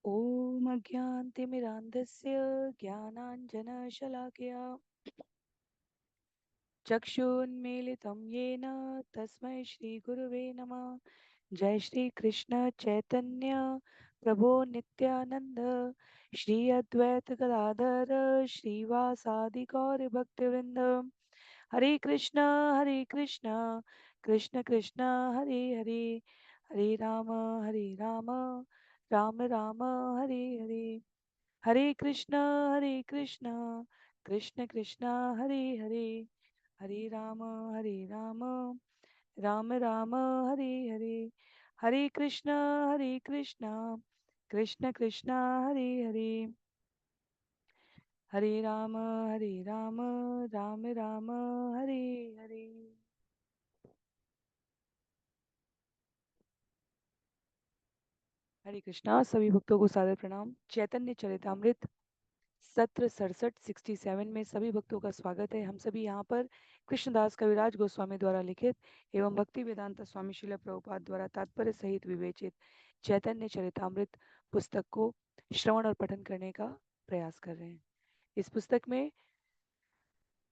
ॐ अज्ञानतिमिरान्धस्य ज्ञानाञ्जनशलाकया चक्षुन्मीलितं येन तस्मै श्रीगुरुवे नमः। जय श्री कृष्ण चैतन्य प्रभो नित्यानंद श्री अद्वैत गदाधर श्रीवासादि गौर भक्तवृंद। हरे कृष्ण कृष्ण कृष्ण हरे हरे, हरे राम राम राम हरे हरे। हरे कृष्ण कृष्ण कृष्ण हरे हरे, हरे राम राम राम हरे हरे। हरे कृष्ण कृष्ण कृष्ण हरे हरे, हरे राम राम राम हरे हरे। हरे कृष्णा। सभी भक्तों को सादर प्रणाम। चैतन्य चरितामृत सत्र 67 में सभी भक्तों का स्वागत है। हम सभी यहाँ पर कृष्णदास कविराज गोस्वामी द्वारा लिखित एवं भक्ति वेदांत स्वामी श्रील प्रभुपाद द्वारा तात्पर्य सहित विवेचित चैतन्य चरितामृत पुस्तक को श्रवण और पठन करने का प्रयास कर रहे हैं। इस पुस्तक में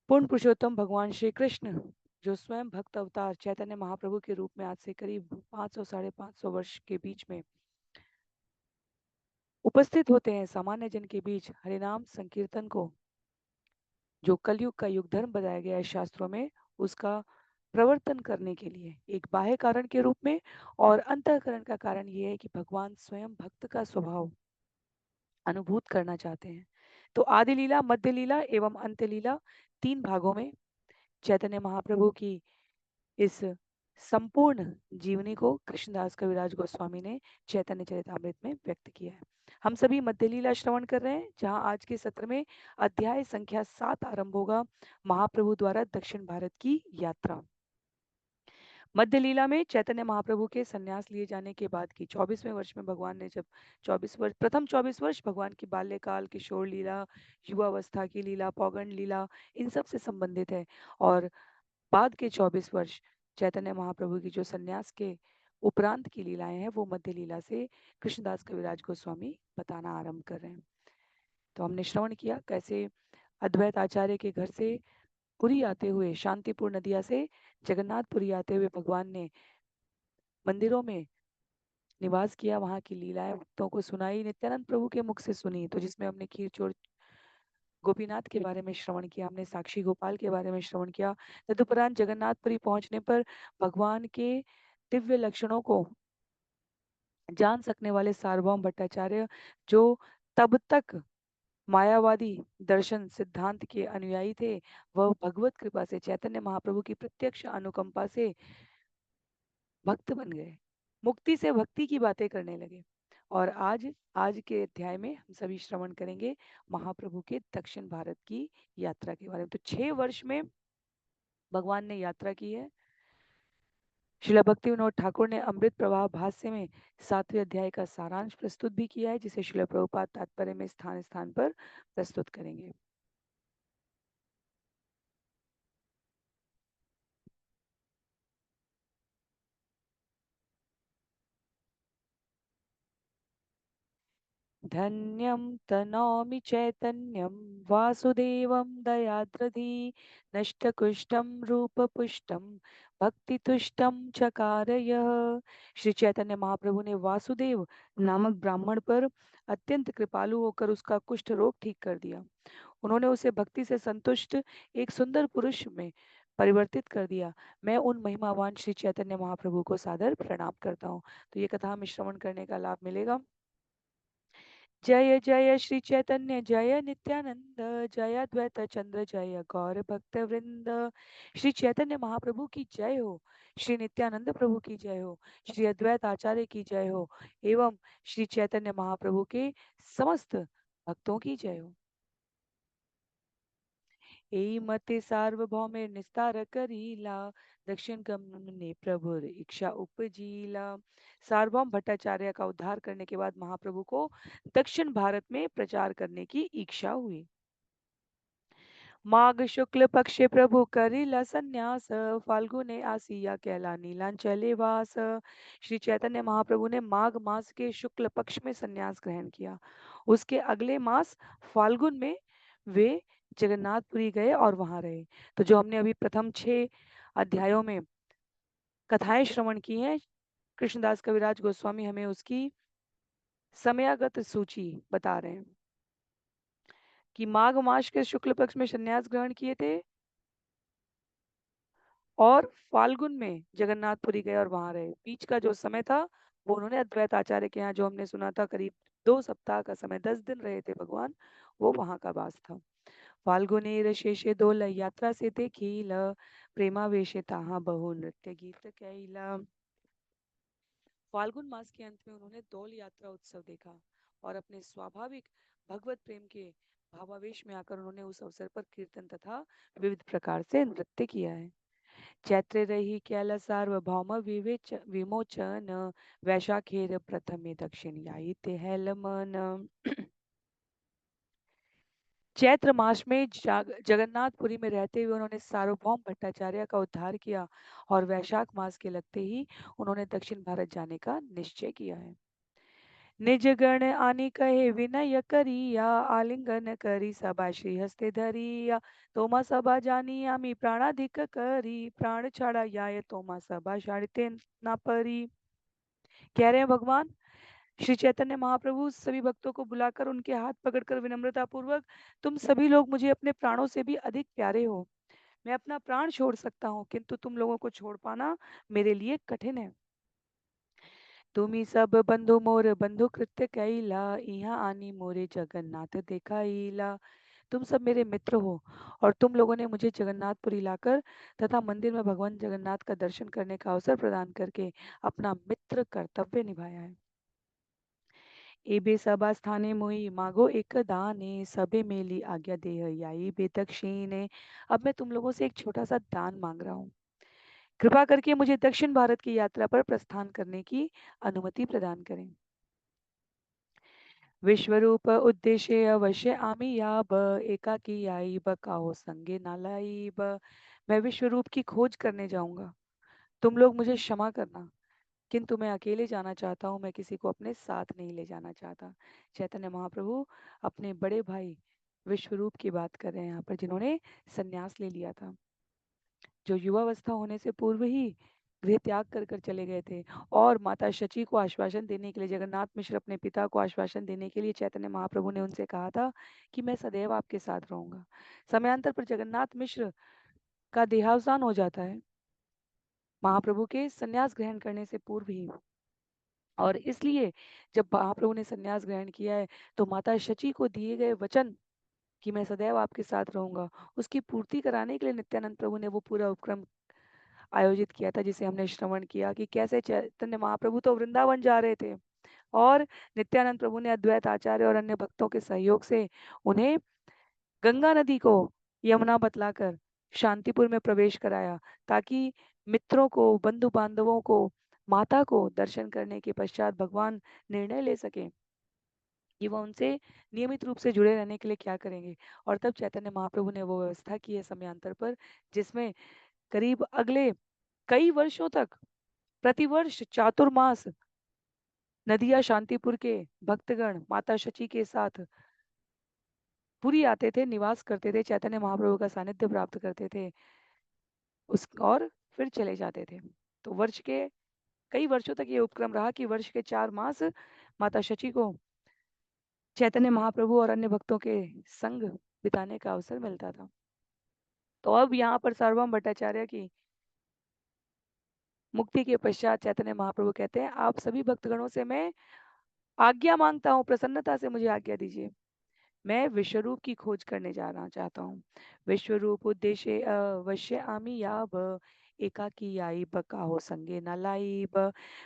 पूर्ण पुरुषोत्तम भगवान श्री कृष्ण, जो स्वयं भक्त अवतार चैतन्य महाप्रभु के रूप में आज से करीब 500 साढ़े 500 वर्ष के बीच में उपस्थित होते हैं सामान्य जन के बीच हरिनाम संकीर्तन को, जो कलयुग का युग धर्म बताया गया है शास्त्रों में, उसका प्रवर्तन करने के लिए एक बाह्य कारण के रूप में, और अंतःकरण का कारण ये है कि भगवान स्वयं भक्त का स्वभाव अनुभूत करना चाहते हैं। तो आदि लीला, मध्य लीला एवं अंत्य लीला 3 भागों में चैतन्य महाप्रभु की इस संपूर्ण जीवनी को कृष्णदास कविराज गोस्वामी ने चैतन्य चरितामृत में व्यक्त किया है। हम सभी मध्य लीला श्रवण कर रहे हैं, जहां आज के सत्र में अध्याय संख्या 7 आरंभ होगा, महाप्रभु द्वारा दक्षिण भारत की यात्रा। मध्य लीला में चैतन्य महाप्रभु के संन्यास लिए जाने के बाद की 24वें वर्ष में भगवान ने जब 24 वर्ष प्रथम 24 वर्ष भगवान की बाल्यकाल, किशोर लीला, युवावस्था की लीला, पौगंड लीला, इन सब से संबंधित है। और बाद के 24 वर्ष चैतन्य महाप्रभु की जो संन्यास के उपरांत की लीलाएं हैं, वो मध्य लीला से कृष्णदास कविराज गोस्वामी बताना आरंभ कर रहे हैं। तो हमने श्रवण किया कैसे अद्वैत आचार्य के घर से पुरी आते हुए, शांतिपुर नदिया से जगन्नाथपुरी आते हुए भगवान ने मंदिरों में निवास किया, वहां की लीलाएं भक्तों को सुनाई, नित्यानंद प्रभु के मुख से सुनी। तो जिसमें हमने खीर चोर गोपीनाथ के बारे में श्रवण किया, हमने साक्षी गोपाल के बारे में श्रवण किया। तदुपरांत जगन्नाथपुरी पहुंचने पर भगवान के दिव्य लक्षणों को जान सकने वाले सार्वभौम भट्टाचार्य, जो तब तक मायावादी दर्शन सिद्धांत के अनुयायी थे, वह भगवत कृपा से चैतन्य महाप्रभु की प्रत्यक्ष अनुकंपा से भक्त बन गए, मुक्ति से भक्ति की बातें करने लगे। और आज आज के अध्याय में हम सभी श्रवण करेंगे महाप्रभु के दक्षिण भारत की यात्रा के बारे में। तो 6 वर्ष में भगवान ने यात्रा की है। श्रील भक्ति विनोद ठाकुर ने अमृत प्रवाह भाष्य में 7वें अध्याय का सारांश प्रस्तुत भी किया है, जिसे श्रील प्रभुपाद तात्पर्य में स्थान स्थान पर प्रस्तुत करेंगे। धन्यं तनोमि चैतन्यं वासुदेवं दयाद्रधि नष्टकुष्ठं रूपपुष्टं भक्तितुष्टं चकारयः। श्री चैतन्य महाप्रभु ने वासुदेव नामक ब्राह्मण पर अत्यंत कृपालु होकर उसका कुष्ठ रोग ठीक कर दिया। उन्होंने उसे भक्ति से संतुष्ट एक सुंदर पुरुष में परिवर्तित कर दिया। मैं उन महिमावान श्री चैतन्य महाप्रभु को सादर प्रणाम करता हूँ। तो ये कथा हमें श्रवण करने का लाभ मिलेगा। जय जय श्री चैतन्य जय नित्यानंद, जय अद्वैत चंद्र जय गौर भक्त वृंद। श्री चैतन्य महाप्रभु की जय हो, श्री नित्यानंद प्रभु की जय हो, श्री अद्वैत आचार्य की जय हो, एवं श्री चैतन्य महाप्रभु के समस्त भक्तों की जय हो। एई मते सार्वभौमे निस्तार करीला, दक्षिण गमने प्रभु इच्छा उपजीला। सार्वभौम भट्टाचार्य का उद्धार करने के बाद महाप्रभु को दक्षिण भारत में प्रचार करने की इच्छा हुई। माघ शुक्ल पक्षे प्रभु करिला संन्यास, फाल्गुने आसिया कैला नीलांचले वास। श्री चैतन्य महाप्रभु ने माघ मास के शुक्ल पक्ष में संन्यास ग्रहण किया। उसके अगले मास फाल्गुन में वे जगन्नाथपुरी गए और वहां रहे। तो जो हमने अभी प्रथम 6 अध्यायों में कथाएं श्रवण की हैं, कृष्णदास कविराज गोस्वामी हमें उसकी समयागत सूची बता रहे हैं कि माघ मास के शुक्ल पक्ष में संन्यास ग्रहण किए थे और फाल्गुन में जगन्नाथपुरी गए और वहां रहे। बीच का जो समय था वो उन्होंने अद्वैत आचार्य के यहाँ, जो हमने सुना था, करीब 2 सप्ताह का समय, 10 दिन रहे थे भगवान, वो वहां का वास था। फाल्गुनेर शेषे दोल यात्रा से देखील, प्रेमावेशे ताहा बहु नृत्य गीत कैला। फाल्गुन मास के अंत में उन्होंने दौल यात्रा उत्सव देखा और अपने स्वाभाविक भगवत प्रेम के भावावेश में आकर उन्होंने उस अवसर पर कीर्तन तथा विविध प्रकार से नृत्य किया है। चैत्रे रही कैल सार्वभौम विमोचन, वैशाखेर प्रथमे दक्षिण याई ते हेलमन। चैत्र मास में जगन्नाथपुरी में रहते हुए उन्होंने सार्वभौम भट्टाचार्य का उद्धार किया और वैशाख मास के लगते ही उन्होंने दक्षिण भारत जाने का निश्चय किया है। निज गण आनी कहे विनय करिया, आलिंगन करी सभा श्री हस्ते धरिया। तोमा सभा जानी आमी प्राणाधिक करी, प्राण छाड़ा याय तोमा सभा शाड़ते ना परी। कह रहे हैं भगवान श्री चैतन्य महाप्रभु सभी भक्तों को बुलाकर उनके हाथ पकड़कर विनम्रता पूर्वक, तुम सभी लोग मुझे अपने प्राणों से भी अधिक प्यारे हो। मैं अपना प्राण छोड़ सकता हूँ, किंतु तुम लोगों को छोड़ पाना मेरे लिए कठिन है। तुम्ही सब बंधु मोर बंधु कृत्य कैला, यहाँ आनी मोरे जगन्नाथ दिखाईला। तुम सब मेरे मित्र हो और तुम लोगों ने मुझे जगन्नाथपुरी लाकर तथा मंदिर में भगवान जगन्नाथ का दर्शन करने का अवसर प्रदान करके अपना मित्र कर्तव्य निभाया है। एबे सभा स्थाने मोई मागो एक दाने, सबे मेली आज्ञा देह याई बेदक्षिणे। अब मैं तुम लोगों से एक छोटा सा दान मांग रहा हूँ। कृपा करके मुझे दक्षिण भारत की यात्रा पर प्रस्थान करने की अनुमति प्रदान करें। विश्वरूप उद्देश्य अवश्य आमी याब, एकाकी आईब काहो संगे नालाईब। मैं विश्व रूप की खोज करने जाऊंगा, तुम लोग मुझे क्षमा करना, किंतु मैं अकेले जाना चाहता हूँ, मैं किसी को अपने साथ नहीं ले जाना चाहता। चैतन्य महाप्रभु अपने बड़े भाई विश्वरूप की बात कर रहे हैं यहाँ पर, जिन्होंने संन्यास ले लिया था, जो युवावस्था होने से पूर्व ही गृह त्याग कर कर चले गए थे। और माता शची को आश्वासन देने के लिए, जगन्नाथ मिश्र अपने पिता को आश्वासन देने के लिए चैतन्य महाप्रभु ने उनसे कहा था कि मैं सदैव आपके साथ रहूंगा। समयांतर पर जगन्नाथ मिश्र का देहावसान हो जाता है महाप्रभु के संन्यास ग्रहण करने से पूर्व ही, और इसलिए जब महाप्रभु ने संन्यास ग्रहण किया है तो माता शची को दिए गए वचन कि मैं सदैव आपके साथ रहूंगा, उसकी पूर्ति कराने के लिए नित्यानंद प्रभु ने वो पूरा उपक्रम आयोजित किया था, जिसे हमने श्रवण किया कि कैसे चैतन्य महाप्रभु तो वृंदावन जा रहे थे और नित्यानंद प्रभु ने अद्वैत आचार्य और अन्य भक्तों के सहयोग से उन्हें गंगा नदी को यमुना बतलाकर शांतिपुर में प्रवेश कराया, ताकि मित्रों को, बंधु बांधवों को, माता को दर्शन करने के पश्चात भगवान निर्णय ले सके कि वह उनसे नियमित रूप से जुड़े रहने के लिए क्या करेंगे। और तब चैतन्य महाप्रभु ने वो व्यवस्था की है समयांतर पर, जिसमें करीब अगले कई वर्षों तक प्रतिवर्ष चातुर्मास नदिया शांतिपुर के भक्तगण माता शची के साथ पुरी आते थे, निवास करते थे, चैतन्य महाप्रभु का सानिध्य प्राप्त करते थे उस, और फिर चले जाते थे। तो वर्ष के कई वर्षों तक ये उपक्रम रहा कि वर्ष के 4 मास माता शची को चैतन्य महाप्रभु और अन्य भक्तों के संग बिताने का अवसर मिलता था। तो अब यहाँ पर सार्वभौम भट्टाचार्य की मुक्ति के पश्चात चैतन्य महाप्रभु कहते हैं, आप सभी भक्तगणों से मैं आज्ञा मांगता हूँ, प्रसन्नता से मुझे आज्ञा दीजिए। मैं विश्वरूप की खोज करने जाना चाहता हूँ। विश्वरूप उद्देश्य अवश्य आमी याब, एकाकी आईब काहो संगे न लाईब।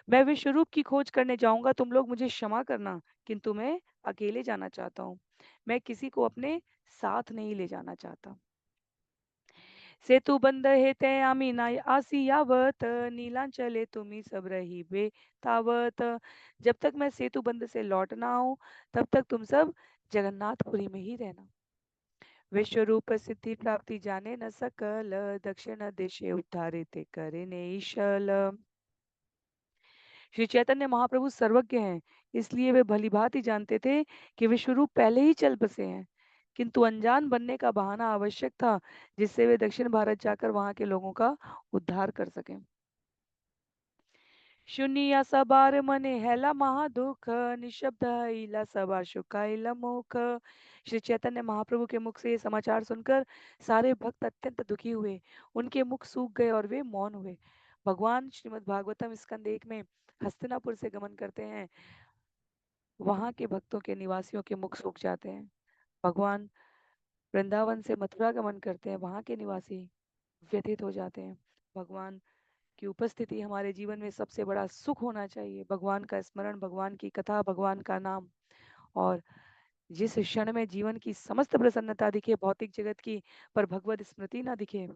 मैं विश्वरूप की खोज करने जाऊंगा, तुम लोग मुझे क्षमा करना, किंतु मैं अकेले जाना चाहता हूँ, मैं किसी को अपने साथ नहीं ले जाना चाहता। सेतु बंद हे ते आम्ही नाही आसी यावत, नीलांचले तुम्ही सब रही बे तावत। जब तक मैं सेतु बंद से लौट ना आऊं, तब तक तुम सब जगन्नाथपुरी में ही रहना। विश्व रूप सिद्धि प्राप्ति जाने न सकल, दक्षिण देशे उद्धारे ते करे नेशल। श्री चैतन्य महाप्रभु सर्वज्ञ हैं, इसलिए वे भली भांति जानते थे कि विश्वरूप पहले ही चल बसे हैं, किंतु अनजान बनने का बहाना आवश्यक था, जिससे वे दक्षिण भारत जाकर वहां के लोगों का उद्धार कर सकें। शून्य सबार मने हैला महादुख, निशब्द इला सबार शुकाइला मुख। श्री चैतन्य महाप्रभु के मुख से ये समाचार सुनकर सारे भक्त अत्यंत दुखी हुए, उनके मुख सूख गए और वे मौन हुए। भगवान श्रीमद् भागवतम स्कंद 1 में हस्तिनापुर से गमन करते हैं, वहां के भक्तों के निवासियों के मुख सूख जाते हैं। भगवान वृंदावन से मथुरा गमन करते हैं, वहां के निवासी व्यथित हो जाते हैं। भगवान की उपस्थिति हमारे जीवन में सबसे बड़ा सुख होना चाहिए। भगवान का स्मरण, भगवान की कथा, भगवान का नाम, और जिस क्षण में जीवन की समस्त प्रसन्नता दिखे, भौतिक जगत की, पर भगवत स्मृति ना दिखे,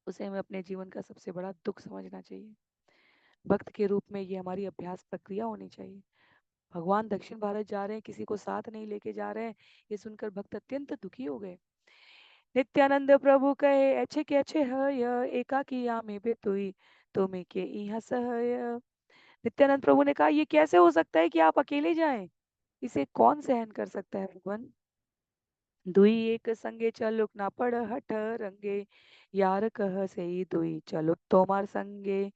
उसे हमें अपने जीवन का सबसे बड़ा दुख समझना चाहिए। भक्त के रूप में ये हमारी अभ्यास प्रक्रिया होनी चाहिए। भगवान दक्षिण भारत जा रहे हैं, किसी को साथ नहीं लेके जा रहे हैं, ये सुनकर भक्त अत्यंत दुखी हो गए। नित्यानंद प्रभु कहे अच्छे के अच्छे हय, एकाकी आमे बेतुई तुम्हें के इहा सहय। नित्यानंद प्रभु ने कहा, ये कैसे हो सकता है कि आप अकेले जाएं? इसे कौन सहन कर सकता है भगवान? दुई एक संगे चलो ना पड़ हठ रंगे, यार कह से दुई चलो तोमार संगे।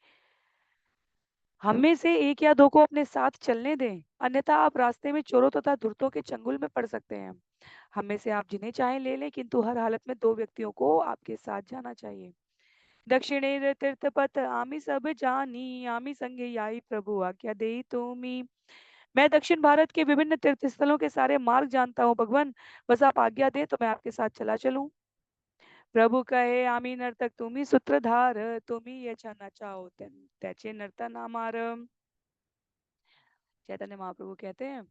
हम में से एक या दो को अपने साथ चलने दें, अन्यथा आप रास्ते में चोरों तथा धूर्तों के चंगुल में पड़ सकते हैं। हम में से आप जिन्हें चाहें ले लें, किंतु हर हालत में दो व्यक्तियों को आपके साथ जाना चाहिए। दक्षिणे तीर्थपथ आमी सब जानी, आमी संगे याई प्रभु आज्ञा देई तुमी। मैं दक्षिण भारत के विभिन्न तीर्थ स्थलों के सारे मार्ग जानता हूँ भगवान, बस आप आज्ञा दें तो मैं आपके साथ चला चलूं। प्रभु कहे आमी नर्तक तुम्ही सूत्रधार, तुम्ही याच्या नाचाओ त्याचे नर्तन आमार। चैतन्य महाप्रभु कहते हैं,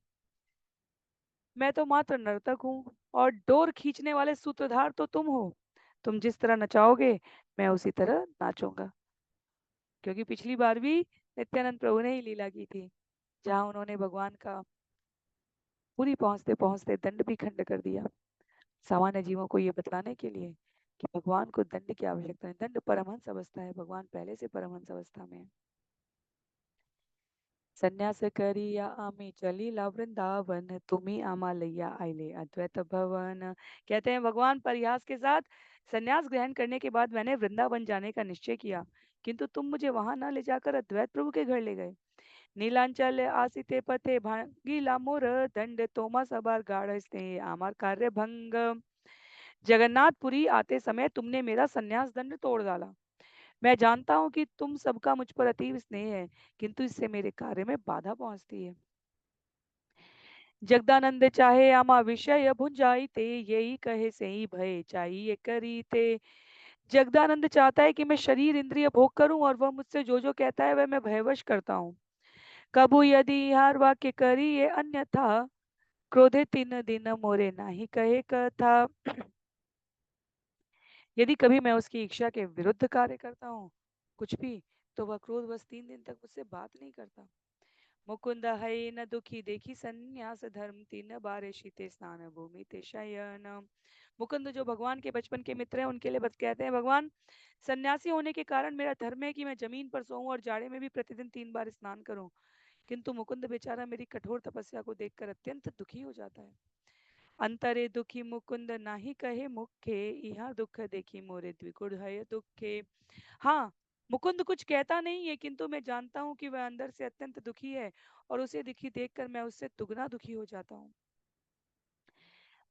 मैं तो मात्र नर्तक हूँ और डोर खींचने वाले सूत्रधार तो तुम हो। तुम जिस तरह नचाओगे मैं उसी तरह नाचूंगा। क्योंकि पिछली बार भी नित्यानंद प्रभु ने ही लीला की थी, जहाँ उन्होंने भगवान का पूरी पहुंचते पहुंचते दंड भी खंड कर दिया, सामान्य जीवों को ये बतलाने के लिए कि भगवान को दंड की आवश्यकता है। दंड परमहंस अवस्था है, भगवान पहले से परमहंस अवस्था में है। संन्यास करिया आम्ही चलीला वृंदावन, तुम्ही आम्हालैया आइले अद्वैत भवन। कहते हैं भगवान परिहास के साथ, संन्यास ग्रहण करने के बाद मैंने वृंदावन जाने का निश्चय किया, किंतु तुम मुझे वहां न ले जाकर अद्वैत प्रभु के घर ले गए। नीलांचल आसिते पथे भांगीला मोर, दंड तोमा सबार गाढ़ स्नेह आमार कार्य भंग। जगन्नाथपुरी आते समय तुमने मेरा संन्यास दंड तोड़ डाला। मैं जानता हूँ कि तुम सबका मुझ पर अतीव स्नेह है, किंतु इससे मेरे कार्य में बाधा पहुंचती है। जगदानंद चाहे आमा विषय भुंजाई ते, यही कहे सही भय चाहिए करी ते। जगदानंद चाहता है कि मैं शरीर इंद्रिय भोग करूं, और वह मुझसे जो जो कहता है वह मैं भयवश करता हूँ। कबू यदि हार वाक्य करी ये अन्यथा, क्रोधे तीन दिन मोरे नाही कहे कथा। यदि कभी मैं उसकी इच्छा के विरुद्ध कार्य करता हूँ कुछ भी, तो वह क्रोधवश 3 दिन तक मुझसे बात नहीं करता। मुकुंद है न दुखी देखी संन्यास धर्म, तीन बारे शीते स्नान भूमि ते शयन। मुकुंद जो भगवान के बचपन के मित्र हैं, उनके लिए बस कहते हैं, भगवान सन्यासी होने के कारण मेरा धर्म है कि मैं जमीन पर सोऊं और जाड़े में भी प्रतिदिन 3 बार स्नान करूं। किंतु मुकुंद बेचारा मेरी कठोर तपस्या को देखकर अत्यंत दुखी हो जाता है। अंतरे दुखी मुकुंद नाही कहे मुखे, यहाँ दुख देखी मोरे द्विगुण है दुखे। हाँ, मुकुंद कुछ कहता नहीं है, किंतु मैं जानता हूँ कि वह अंदर से अत्यंत दुखी है, और उसे दुखी देखकर मैं उससे दुगना दुखी हो जाता हूँ।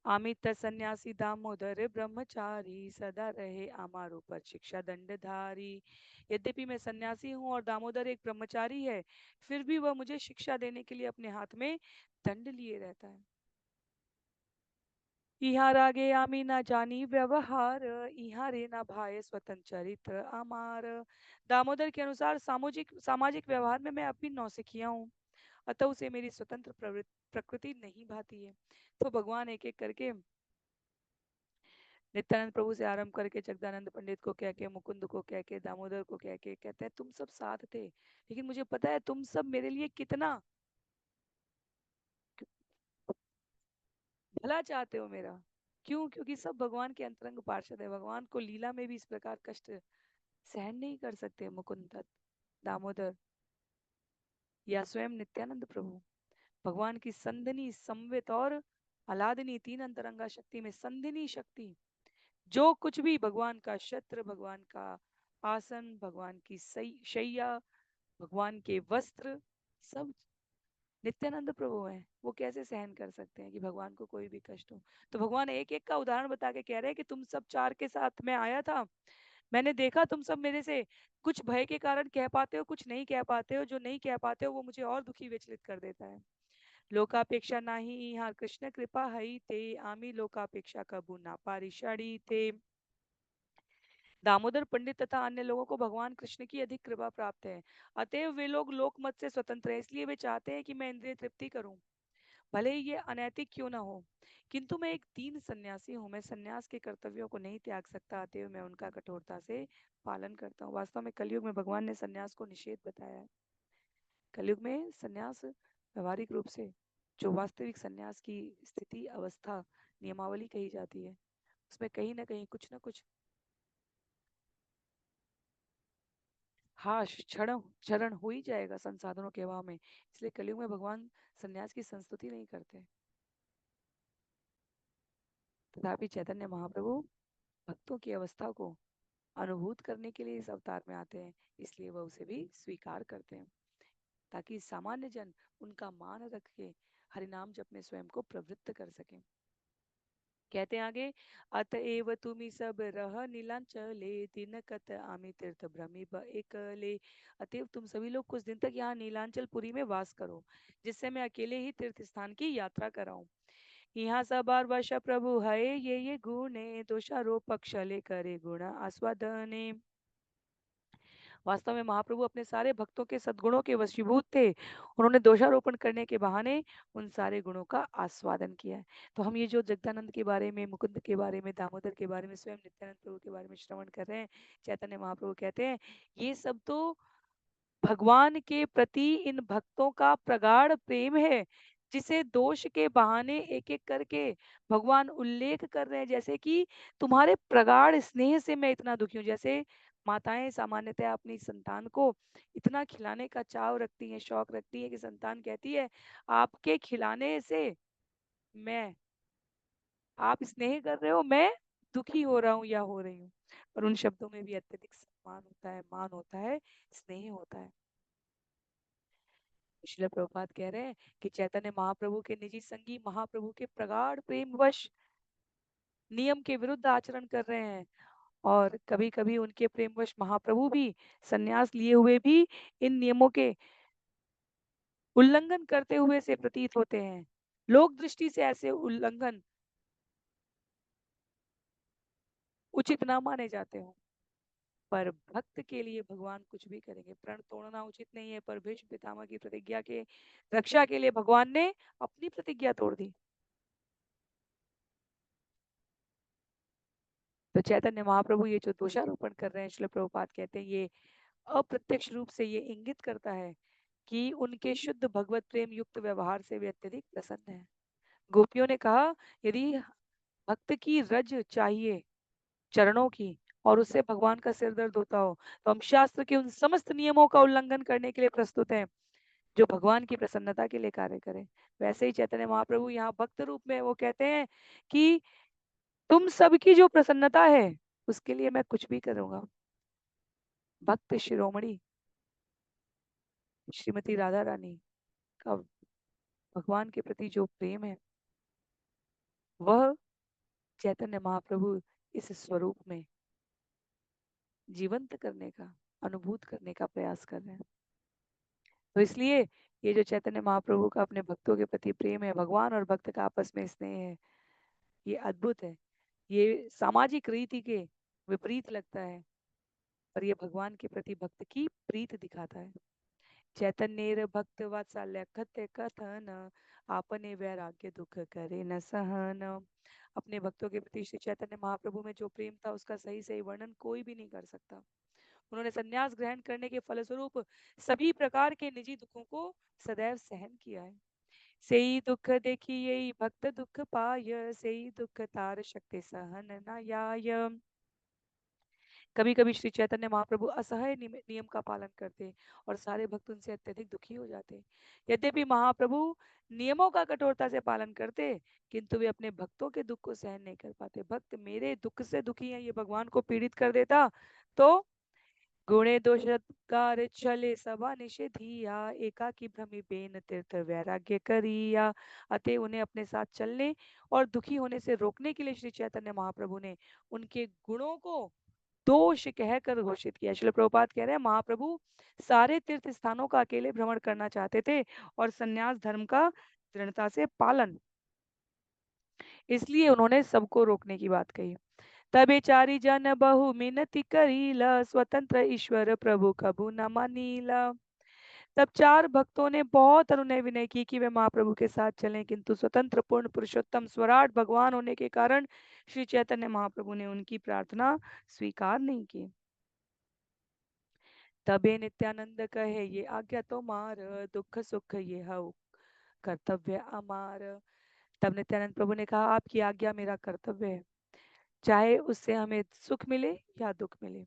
अमित सन्यासी दामोदर ब्रह्मचारी, सदा रहे आमार ऊपर शिक्षा दंडधारी। यद्यपि मैं सन्यासी हूँ और दामोदर एक ब्रह्मचारी है, फिर भी वह मुझे शिक्षा देने के लिए अपने हाथ में दंड लिए रहता है। इहाँ रागे आमी ना जानी व्यवहार, इहाँ रे ना भाए स्वतंत्र चरित्र आमार। दामोदर के अनुसार सामाजिक सामाजिक व्यवहार में मैं अभी नौसिखिया हूँ, अतः उसे मेरी स्वतंत्र प्रकृति नहीं भाती है। तो भगवान एक एक करके नित्यानंद प्रभु से आरंभ करके जगदानंद पंडित को कह के, मुकुंद को कह के, दामोदर को कह के कहते हैं, तुम सब साथ थे, लेकिन मुझे पता है तुम सब मेरे लिए कितना भला चाहते हो मेरा। क्यों? क्योंकि सब भगवान के अंतरंग पार्षद है। भगवान को लीला में भी इस प्रकार कष्ट सहन नहीं कर सकते मुकुंद दत्त, दामोदर या स्वयं नित्यानंद प्रभु। भगवान की संधिनी, संवित और आह्लादिनी तीन अंतरंगा शक्ति में संधिनी शक्ति, जो कुछ भी भगवान का छत्र, भगवान का आसन, भगवान की शैया, भगवान के वस्त्र, सब नित्यानंद प्रभु हैं। वो कैसे सहन कर सकते हैं कि भगवान को कोई भी कष्ट हो? तो भगवान एक एक का उदाहरण बता के कह रहे हैं कि तुम सब चार के साथ मैं आया था, मैंने देखा तुम सब मेरे से कुछ भय के कारण कह पाते हो, कुछ नहीं कह पाते हो। जो नहीं कह पाते हो वो मुझे और दुखी विचलित कर देता है। लोकापेक्षा नाही यहाँ कृष्ण कृपा हई ते, आमी लोकापेक्षा कबू ना पारिषाड़ी थे। दामोदर पंडित तथा अन्य लोगों को भगवान कृष्ण की अधिक कृपा प्राप्त है, अतएव वे लोग लोकमत से स्वतंत्र है। इसलिए वे चाहते हैं कि मैं इंद्रिय तृप्ति करूं, भले ही ये अनैतिक क्यों ना हो। किंतु मैं एक दीन सन्यासी हूँ, मैं सन्यास के कर्तव्यों को नहीं त्याग सकता, अतएव मैं उनका कठोरता से पालन करता हूँ। वास्तव में कलयुग में भगवान ने सन्यास को निषेध बताया है। कलयुग में सन्यास व्यवहारिक रूप से जो वास्तविक सन्यास की स्थिति, अवस्था, नियमावली कही जाती है, उसमें कहीं ना कहीं कुछ ना कुछ हाँ क्षण चरण हो ही जाएगा संसाधनों के अभाव में। इसलिए कलयुग में भगवान सन्यास की संस्तुति नहीं करते। तथापि चैतन्य महाप्रभु भक्तों की अवस्था को अनुभूत करने के लिए इस अवतार में आते हैं, इसलिए वह उसे भी स्वीकार करते हैं, ताकि सामान्य जन उनका मान रख के हरिनाम जप में स्वयं को प्रवृत्त कर सकें। कहते हैं आगे, अतएव तुम्ही सब रह नीलांचले दिन कत आमी तीर्थ भ्रमी एकले। अतएव तुम सभी लोग कुछ दिन तक यहाँ नीलांचल पुरी में वास करो, जिससे मैं अकेले ही तीर्थ स्थान की यात्रा कराऊं। यहाँ सबार वर्ष प्रभु है ये गुणे दोषारोप पक्षले करे गुण आस्वादने। वास्तव में महाप्रभु अपने सारे भक्तों के सद्गुणों के वशीभूत थे। उन्होंने दोषारोपण करने के बहाने उन सारे गुणों का आस्वादन किया है। तो हम ये जो जगदानंद के बारे में, मुकुंद के बारे में, दामोदर के बारे में, स्वयं नित्यानंद प्रभु के बारे में श्रवण कर रहे हैं, चैतन्य महाप्रभु कहते हैं ये सब तो भगवान के प्रति इन भक्तों का प्रगाढ़ प्रेम है, जिसे दोष के बहाने एक एक करके भगवान उल्लेख कर रहे हैं। जैसे कि तुम्हारे प्रगाढ़ स्नेह से मैं इतना दुखी हूँ। जैसे माताएं सामान्यतः अपनी संतान को इतना खिलाने का चाव रखती हैं, शौक रखती है कि संतान कहती है आपके खिलाने से मैं, आप स्नेह कर रहे हो, मैं दुखी हो रहा हूँ या हो रही हूँ। और उन शब्दों में भी अत्यधिक सम्मान होता है, मान होता है, स्नेह होता है। श्रील प्रभुपाद कह रहे हैं कि चैतन्य महाप्रभु के निजी संगी महाप्रभु के प्रगाढ़ प्रेमवश नियम के विरुद्ध आचरण कर रहे हैं, और कभी कभी उनके प्रेमवश महाप्रभु भी सन्यास लिए हुए भी इन नियमों के उल्लंघन करते हुए से प्रतीत होते हैं। लोक दृष्टि से ऐसे उल्लंघन उचित ना माने जाते हो, पर भक्त के लिए भगवान कुछ भी करेंगे। प्रण तोड़ना उचित नहीं है, पर भीष्म पितामह की प्रतिज्ञा के रक्षा के लिए भगवान ने अपनी प्रतिज्ञा तोड़ दी। तो चैतन्य महाप्रभु ये जो दोषारोपण कर रहे हैं, श्रील प्रभुपाद कहते हैं ये अप्रत्यक्ष रूप से ये इंगित करता है कि उनके शुद्ध भगवत प्रेम युक्त व्यवहार से वे अत्यधिक प्रसन्न हैं। गोपियों ने कहा यदि भक्त की रज चाहिए चरणों की और उससे भगवान का सिर दर्द होता हो, तो हम शास्त्र के उन समस्त नियमों का उल्लंघन करने के लिए प्रस्तुत हैं जो भगवान की प्रसन्नता के लिए कार्य करें। वैसे ही चैतन्य महाप्रभु यहाँ भक्त रूप में वो कहते हैं कि तुम सबकी जो प्रसन्नता है उसके लिए मैं कुछ भी करूंगा। भक्त शिरोमणि श्रीमती राधा रानी का भगवान के प्रति जो प्रेम है, वह चैतन्य महाप्रभु इस स्वरूप में जीवंत करने का, अनुभूत करने का प्रयास कर रहे हैं। तो इसलिए ये जो चैतन्य महाप्रभु का अपने भक्तों के प्रति प्रेम है, भगवान और भक्त का आपस में स्नेह है, ये अद्भुत है। ये सामाजिक रीति के विपरीत लगता है, पर ये भगवान के प्रति भक्त की प्रीत दिखाता है। चैतन्य भक्त वात्सल्य कथ्य कथन, आपने वैराग्य दुख करे न सहन। अपने भक्तों के प्रति श्री चैतन्य महाप्रभु में जो प्रेम था उसका सही सही वर्णन कोई भी नहीं कर सकता। उन्होंने संन्यास ग्रहण करने के फलस्वरूप सभी प्रकार के निजी दुखों को सदैव सहन किया है। सेई दुख देखी यही भक्त दुख पाय, सेई दुख तार शक्ति सहन न याय। कभी कभी श्री चैतन्य महाप्रभु असहाय नियम का पालन करते और सारे भक्त उनसे अत्यधिक दुखी हो जाते। यद्यपि महाप्रभु नियमों का कठोरता से पालन करते, किंतु वे अपने भक्तों के दुख को सहन नहीं कर पाते। भक्त मेरे दुख से दुखी है, ये भगवान को पीड़ित कर देता तो गुणे दोषकार चले सभा निषेधिया, एकाकी भ्रमि बेन तीर्थ वैराग्य करिया। अतः उन्हें अपने साथ चलने और दुखी होने से रोकने के लिए श्री चैतन्य महाप्रभु ने उनके गुणों को दोष कहकर घोषित किया। श्रील प्रभुपाद कह रहे हैं महाप्रभु सारे तीर्थ स्थानों का अकेले भ्रमण करना चाहते थे और संन्यास धर्म का दृढ़ता से पालन, इसलिए उन्होंने सबको रोकने की बात कही। तबे चारी जन बहु मिनति करीला, स्वतंत्र ईश्वर प्रभु कबू न मानीला। तब चार भक्तों ने बहुत अनुनय विनय की कि वे महाप्रभु के साथ चलें, किंतु स्वतंत्र पूर्ण पुरुषोत्तम स्वराट भगवान होने के कारण श्री चैतन्य महाप्रभु ने उनकी प्रार्थना स्वीकार नहीं की। तबे नित्यानंद कहे ये आज्ञा तो मार, दुख सुख ये हऊ कर्तव्य अमार। तब नित्यानंद प्रभु ने कहा आपकी आज्ञा मेरा कर्तव्य है, चाहे उससे हमें सुख मिले या दुख मिले,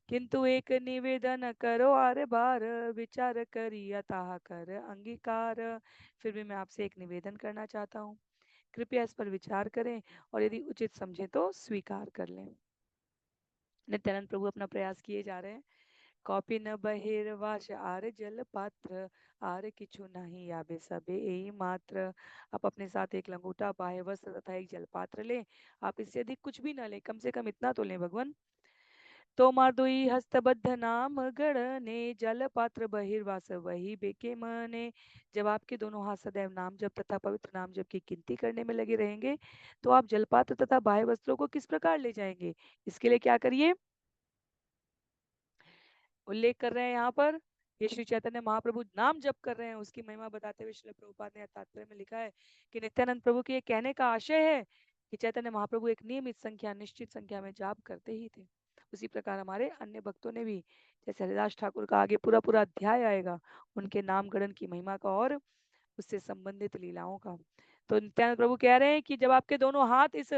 किंतु एक निवेदन करो आरे बार, विचार करी अतः कर अंगीकार। फिर भी मैं आपसे एक निवेदन करना चाहता हूँ, कृपया इस पर विचार करें और यदि उचित समझे तो स्वीकार कर लें। नित्यानंद प्रभु अपना प्रयास किए जा रहे हैं। कॉपी न बहिर्वाश आर जल पात्र, आर किछु नहीं आबे सबे यही मात्र। आप अपने साथ एक लंगोटा बाह्य वस्त्र तथा एक जल पात्र लें। आप इससे अधिक कुछ भी न लें, कम से कम इतना तो लें भगवान। तो मारदुई हस्तबद्ध नाम गणने, जल पात्र बहिर्वास वही बेके मने। जब आपके दोनों हाथ सदैव नाम जप तथा पवित्र नाम जप की गिनती करने में लगे रहेंगे, तो आप जलपात्र तथा बाह्य वस्त्रों को किस प्रकार ले जाएंगे? इसके लिए क्या करिए, उल्लेख कर रहे हैं यहाँ पर, ये श्री चैतन्य महाप्रभु नाम जप कर रहे हैं, उसकी महिमा बताते हुए श्रील प्रभुपाद ने तात्पर्य में लिखा है कि नित्यानंद प्रभु के ये कहने का आशय है कि चैतन्य महाप्रभु एक नियमित संख्या निश्चित संख्या में जाप करते ही थे। उसी प्रकार हमारे अन्य भक्तों ने भी, जैसे हरिदास ठाकुर का आगे पूरा पूरा अध्याय आएगा उनके नाम गणन की महिमा का और उससे संबंधित लीलाओं का। तो नित्यानंद प्रभु कह रहे हैं कि जब आपके दोनों हाथ इस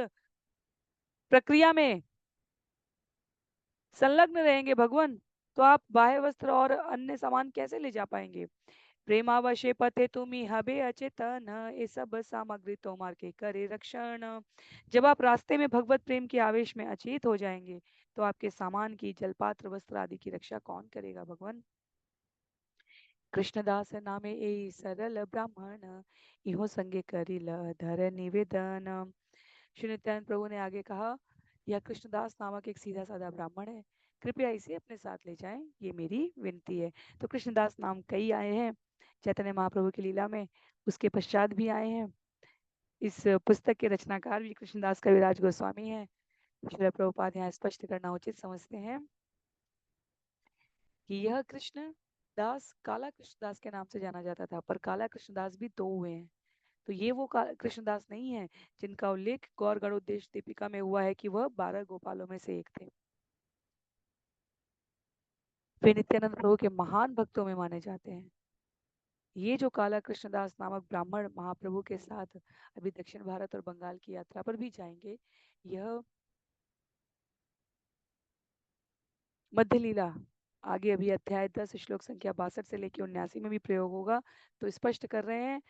प्रक्रिया में संलग्न रहेंगे भगवान, तो आप बाह्य वस्त्र और अन्य सामान कैसे ले जा पाएंगे? प्रेमावशे पथे तुम्ही हबे अचेतन, ये सब सामग्री तोमार के करे रक्षण। जब आप रास्ते में भगवत प्रेम के आवेश में अचेत हो जाएंगे, तो आपके सामान की जलपात्र वस्त्र आदि की रक्षा कौन करेगा भगवान? कृष्णदास नामे ए सरल ब्राह्मण, इहो संगे करिल धर निवेदन। श्री नित्यानंद प्रभु ने आगे कहा, यह कृष्णदास नामक एक सीधा साधा ब्राह्मण है, कृपया इसे अपने साथ ले जाएं, ये मेरी विनती है। तो कृष्णदास नाम कई आए हैं चैतन्य महाप्रभु की लीला में, उसके पश्चात भी आए हैं। इस पुस्तक के रचनाकार भी कृष्णदास कविराज गोस्वामी हैं। श्रील प्रभुपाद यहाँ स्पष्ट करना उचित समझते हैं कि यह कृष्ण दास काला कृष्णदास के नाम से जाना जाता था, पर काला कृष्णदास भी दो हुए हैं। तो ये वो कृष्णदास नहीं है जिनका उल्लेख गौर गणोदेश दीपिका में हुआ है कि वह 12 गोपालों में से एक थे। वे नित्यानंद प्रभु के महान भक्तों में माने जाते हैं। ये जो काला कृष्णदास नामक ब्राह्मण महाप्रभु के साथ अभी दक्षिण भारत और बंगाल की यात्रा पर भी जाएंगे, यह मध्य लीला आगे अभी अध्याय 10 श्लोक संख्या 62 से लेकर 79 में भी प्रयोग होगा। तो स्पष्ट कर रहे हैं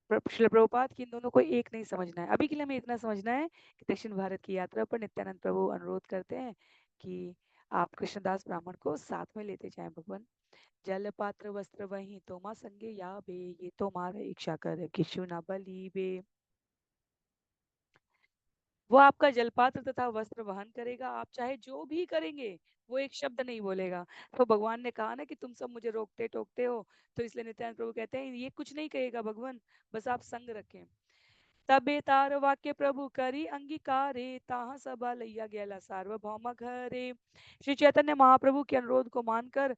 श्रील प्रभुपाद की इन दोनों को एक नहीं समझना है। अभी के लिए हमें इतना समझना है कि दक्षिण भारत की यात्रा पर नित्यानंद प्रभु अनुरोध करते हैं कि आप कृष्णदास ब्राह्मण को साथ में लेते जाएं भगवान। जल पात्र वस्त्र वही तोमा संगे या बे, ये तो मार इच्छा कर किशु न बली बे। वो आपका जलपात्र तथा वस्त्र वहन करेगा, आप चाहे जो भी करेंगे वो एक शब्द नहीं बोलेगा। तो भगवान ने कहा ना कि तुम सब मुझे रोकते टोकते हो, तो इसलिए नित्यानंद प्रभु कहते हैं ये कुछ नहीं कहेगा भगवान, बस आप संग रखें। तबे तार वाक्य प्रभु करी अंगीकारे, ताहा सभा लैया गैला सार्वभौम घरे। श्री चैतन्य महाप्रभु के अनुरोध को मानकर,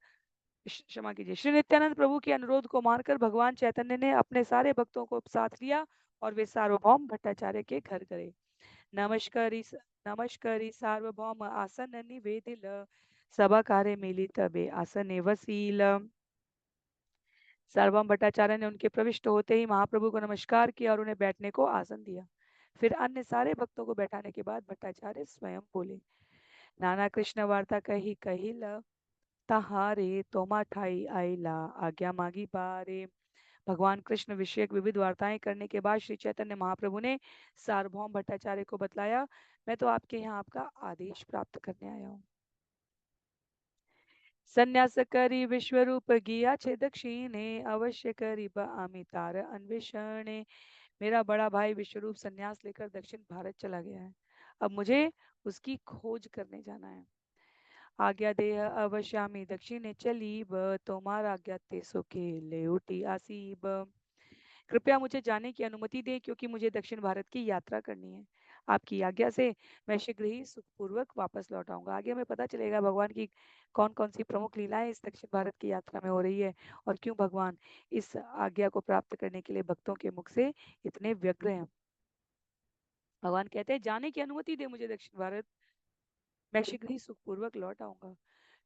क्षमा कीजिए, श्री नित्यानंद प्रभु के अनुरोध को मानकर भगवान चैतन्य ने अपने सारे भक्तों को साथ लिया और वे सार्वभौम भट्टाचार्य के घर गए। नमस्कारी नमस्कारी सार्वभौम आसन निवेदिल, सभा कार्य मिली तबे आसने वसील। सार्वभौम भट्टाचार्य ने उनके प्रविष्ट होते ही महाप्रभु को नमस्कार किया और उन्हें बैठने को आसन दिया। फिर अन्य सारे भक्तों को बैठाने के बाद भट्टाचार्य स्वयं बोले, नाना कृष्ण वार्ता कही कही ल तहारे तोमा ठाई आईला आज्ञा मागी बारे। भगवान कृष्ण विषयक विविध वार्ताएं करने के बाद श्री चैतन्य महाप्रभु ने सार्वभौम भट्टाचार्य को बतलाया, मैं तो आपके यहाँ आपका आदेश प्राप्त करने आया हूँ। संन्यास करी विश्वरूप गिया छे दक्षिणे अवश्य करी आमी तार अन्वेषणे। मेरा बड़ा भाई विश्वरूप संन्यास लेकर दक्षिण भारत चला गया है, अब मुझे उसकी खोज करने जाना है। आज्ञा देह अवश्यामी दक्षिणे चलीब तोमार आज्ञा ते सुखे ले उठी आसीब। कृपया मुझे जाने की अनुमति दें क्योंकि मुझे दक्षिण भारत की यात्रा करनी है। आपकी आज्ञा से मैं शीघ्र ही सुखपूर्वक वापस लौट आऊंगा। आगे हमें पता चलेगा भगवान की कौन कौन सी प्रमुख लीलाएं इस दक्षिण भारत की यात्रा में हो रही है और क्यों भगवान इस आज्ञा को प्राप्त करने के लिए भक्तों के मुख से इतने व्यग्र हैं। भगवान कहते हैं जाने की अनुमति दे मुझे दक्षिण भारत, मैं शीघ्र ही सुखपूर्वक लौट आऊंगा।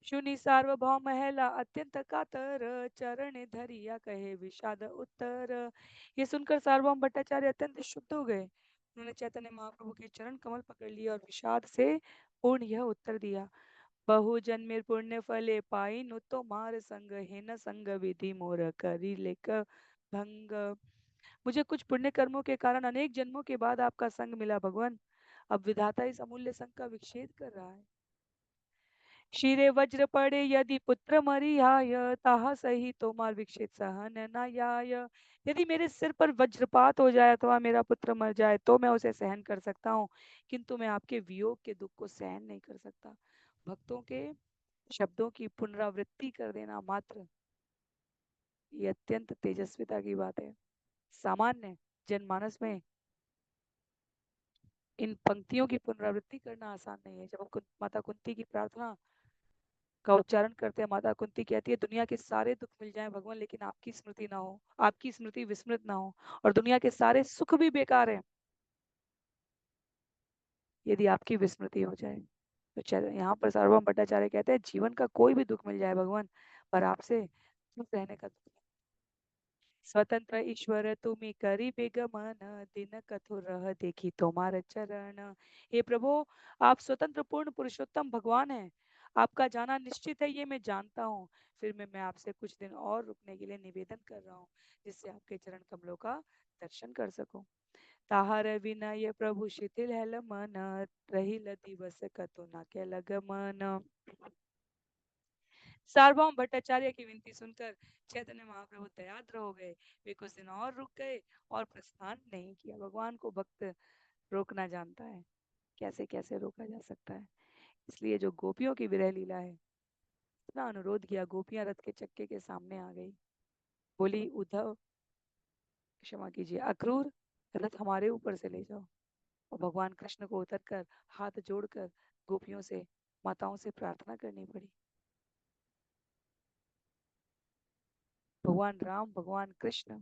शुनि सार्वभौम महिला अत्यंत कातर चरण धरिया कहे विषाद उत्तर। ये सुनकर सार्वभौम भट्टाचार्य अत्यंत शुद्ध हो गए। उन्होंने चैतन्य महाप्रभु के चरण कमल पकड़ लिए और विषाद से पूर्ण यह उत्तर दिया, बहु जन्मेर पुण्य फले पाई नु तो मार संग है न संग विधि मोर करी लेक भंग। मुझे कुछ पुण्य कर्मों के कारण अनेक जन्मों के बाद आपका संग मिला भगवान, अब विधाता इस अमूल्य संग का विच्छेद कर रहा है। शिरे वज्र पड़े यदि पुत्र मरियाय ताहा सही तोमार विक्षित सहन न याय। यदि मेरे सिर पर वज्रपात हो जाए अथवा मेरा पुत्र मर जाए तो मैं उसे सहन कर सकता हूँ, किंतु मैं आपके वियोग के दुख को सहन नहीं कर सकता। भक्तों के शब्दों की पुनरावृत्ति कर देना मात्र ये अत्यंत तेजस्विता की बात है। सामान्य जनमानस में इन पंक्तियों की पुनरावृत्ति करना आसान नहीं है। जब हम माता कुंती की प्रार्थना का उच्चारण करते हैं, माता कुंती कहती है दुनिया के सारे दुख मिल जाएं भगवान लेकिन आपकी स्मृति ना हो, आपकी स्मृति विस्मृत ना हो, और दुनिया के सारे सुख भी बेकार हैं यदि आपकी विस्मृति हो जाए। तो यहाँ पर सार्वभौम भट्टाचार्य कहते हैं जीवन का कोई भी दुख मिल जाए भगवान, पर आपसे दुख रहने का दुख। स्वतंत्र ईश्वर तुम्हें करी बेगमन दिन कथुर रह देखी तुम्हारा चरण। हे प्रभु, आप स्वतंत्र पूर्ण पुरुषोत्तम भगवान हैं, आपका जाना निश्चित है ये मैं जानता हूँ। फिर मैं आपसे कुछ दिन और रुकने के लिए निवेदन कर रहा हूँ जिससे आपके चरण कमलों का दर्शन कर सकूं। ताहार विनय प्रभु शिथिल है मन रही दिवस कतु ना के लग मन। सार्वभौम भट्टाचार्य की विनती सुनकर चैतन्य महाप्रभु दयाद्र हो गए। वे कुछ दिन और रुक गए और प्रस्थान नहीं किया। भगवान को भक्त रोकना जानता है, कैसे कैसे रोका जा सकता है। इसलिए जो गोपियों की विरह लीला है, इतना अनुरोध किया, गोपियां रथ के चक्के के सामने आ गई, बोली उद्धव क्षमा कीजिए अक्रूर, रथ हमारे ऊपर से ले जाओ। और भगवान कृष्ण को उतरकर हाथ जोड़कर गोपियों से माताओं से प्रार्थना करनी पड़ी। भगवान राम भगवान कृष्ण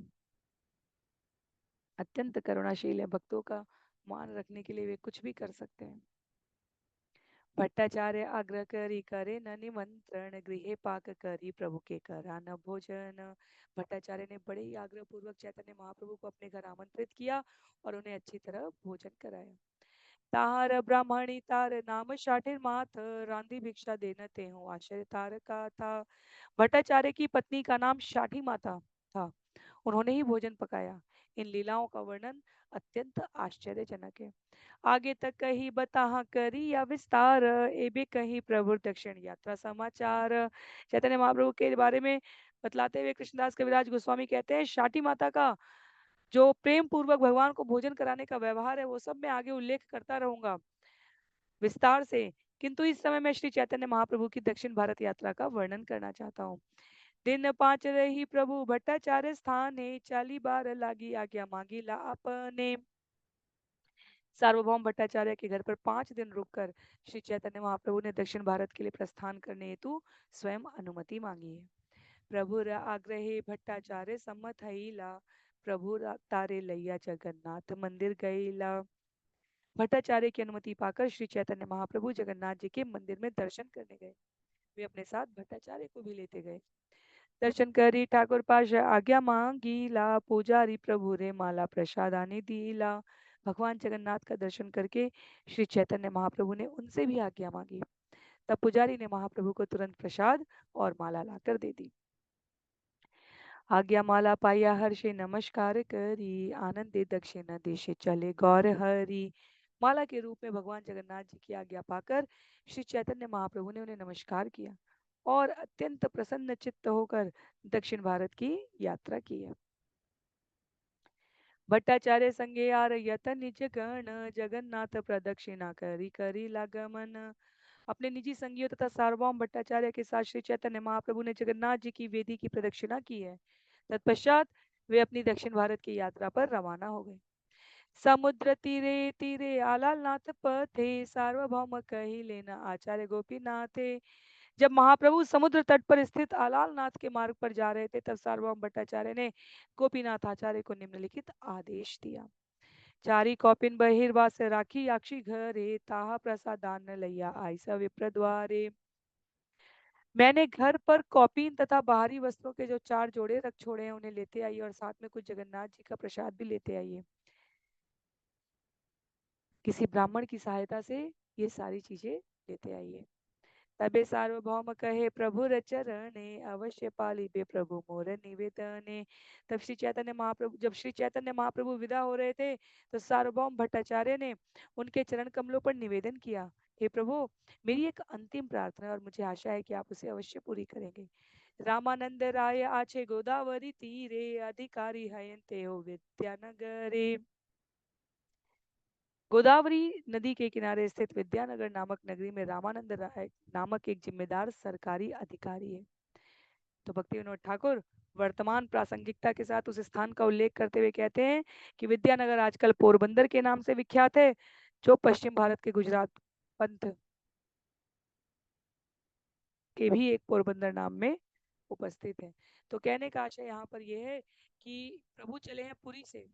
अत्यंत करुणाशील है, भक्तों का मान रखने के लिए वे कुछ भी कर सकते हैं। भट्टाचार्य आग्रह करी करे न निमंत्रण गृहे पाक करी प्रभु के करा न भोजन। भट्टाचार्य ने बड़े ही आग्रह पूर्वक चैतन्य महाप्रभु को अपने घर आमंत्रित किया और उन्हें अच्छी तरह भोजन कराया। ताहार ब्राह्मणी तार नाम शाठिर माथ रांधी भिक्षा देन ते हूँ आश्चर्य तार का था। भट्टाचार्य की पत्नी का नाम शाठी माता था, उन्होंने ही भोजन पकाया। इन लीलाओं का वर्णन अत्यंत आश्चर्यजनक है। आगे तक कही बताहा करी या विस्तार एबे कही प्रभु दक्षिण यात्रा समाचार। चैतन्य महाप्रभु के बारे में बतलाते हुए कृष्णदास कविराज गोस्वामी कहते हैं शाठी माता का जो प्रेम पूर्वक भगवान को भोजन कराने का व्यवहार है वो सब मैं आगे उल्लेख करता रहूंगा विस्तार से, किंतु इस समय मैं श्री चैतन्य महाप्रभु की दक्षिण भारत यात्रा का वर्णन करना चाहता हूँ। दिन पांच रही प्रभु भट्टाचार्य स्थाने चाली बार लागी आज्ञा मांगी ला अपने। सार्वभौम भट्टाचार्य के घर पर 5 दिन रुककर श्री चैतन्य महाप्रभु ने दक्षिण भारत के लिए प्रस्थान करने हेतु स्वयं अनुमति मांगी है। प्रभु आग्रहे भट्टाचार्य सम्मत ला प्रभु तारे लैया जगन्नाथ मंदिर गईला। भट्टाचार्य की अनुमति पाकर श्री चैतन्य महाप्रभु जगन्नाथ जी के मंदिर में दर्शन करने गए। वे अपने साथ भट्टाचार्य को भी लेते गए। दर्शन करी ठाकुर पाश आज्ञा मांगी ला, पुजारी प्रभु रे माला प्रसाद आने दीला। भगवान जगन्नाथ का दर्शन करके श्री चैतन्य महाप्रभु ने उनसे भी आज्ञा मांगी। तब पुजारी ने महाप्रभु को तुरंत प्रसाद और माला लाकर दे दी। आज्ञा माला पाया हर्षे नमस्कार करी, आनंदे दक्षिण देशे चले गौर हरि। माला के रूप में भगवान जगन्नाथ जी की आज्ञा पाकर श्री चैतन्य महाप्रभु ने उन्हें नमस्कार किया और अत्यंत प्रसन्न चित्त होकर दक्षिण भारत की यात्रा की है। भट्टाचार्य संगे आर यतन निज गण, जगन्नाथ प्रदक्षिणा करी करी लागमन। अपने निजी संगियों तथा सार्वभौम भट्टाचार्य के साथ श्री चैतन्य महाप्रभु ने जगन्नाथ जी की वेदी की प्रदक्षिणा की है। तत्पश्चात वे अपनी दक्षिण भारत की यात्रा पर रवाना हो गए। समुद्र तीरे तीरे आलाल नाथ पथे, सार्वभौम कही लेना आचार्य गोपीनाथे। जब महाप्रभु समुद्र तट पर स्थित आलाल नाथ के मार्ग पर जा रहे थे, तब सार्वभौम भट्टाचार्य ने गोपीनाथ आचार्य को निम्नलिखित आदेश दिया। चारी कौपिन बहिर्वास राखी याक्षी घरे, ताहा प्रसादान लैया आई स विप्र द्वारे। मैंने घर पर कौपीन तथा बाहरी वस्त्रों के जो 4 जोड़े रख छोड़े हैं उन्हें लेते आइए, और साथ में कुछ जगन्नाथ जी का प्रसाद भी लेते आइए। किसी ब्राह्मण की सहायता से ये सारी चीजें लेते आइए। तबे सार्वभौम कहे प्रभु रचरणे, अवश्य पालिबे प्रभु मोर निवेदने। तब श्री चैतन्य महाप्रभु जब श्री चैतन्य महाप्रभु विदा हो रहे थे, तो सार्वभौम भट्टाचार्य ने उनके चरण कमलों पर निवेदन किया, हे प्रभु, मेरी एक अंतिम प्रार्थना है और मुझे आशा है कि आप उसे अवश्य पूरी करेंगे। रामानंद राय आछे गोदावरी तीरे, अधिकारी हयंते हो विद्यानगरे। गोदावरी नदी के किनारे स्थित विद्यानगर नामक नगरी में रामानंद राय नामक एक जिम्मेदार सरकारी अधिकारी है। तो भक्ति विनोद ठाकुर वर्तमान प्रासंगिकता के साथ उस स्थान का उल्लेख करते हुए कहते हैं कि विद्यानगर आजकल पोरबंदर के नाम से विख्यात है, जो पश्चिम भारत के गुजरात पंथ के भी एक पोरबंदर नाम में उपस्थित है। तो कहने का आशय यहाँ पर यह है कि प्रभु चले हैं पुरी से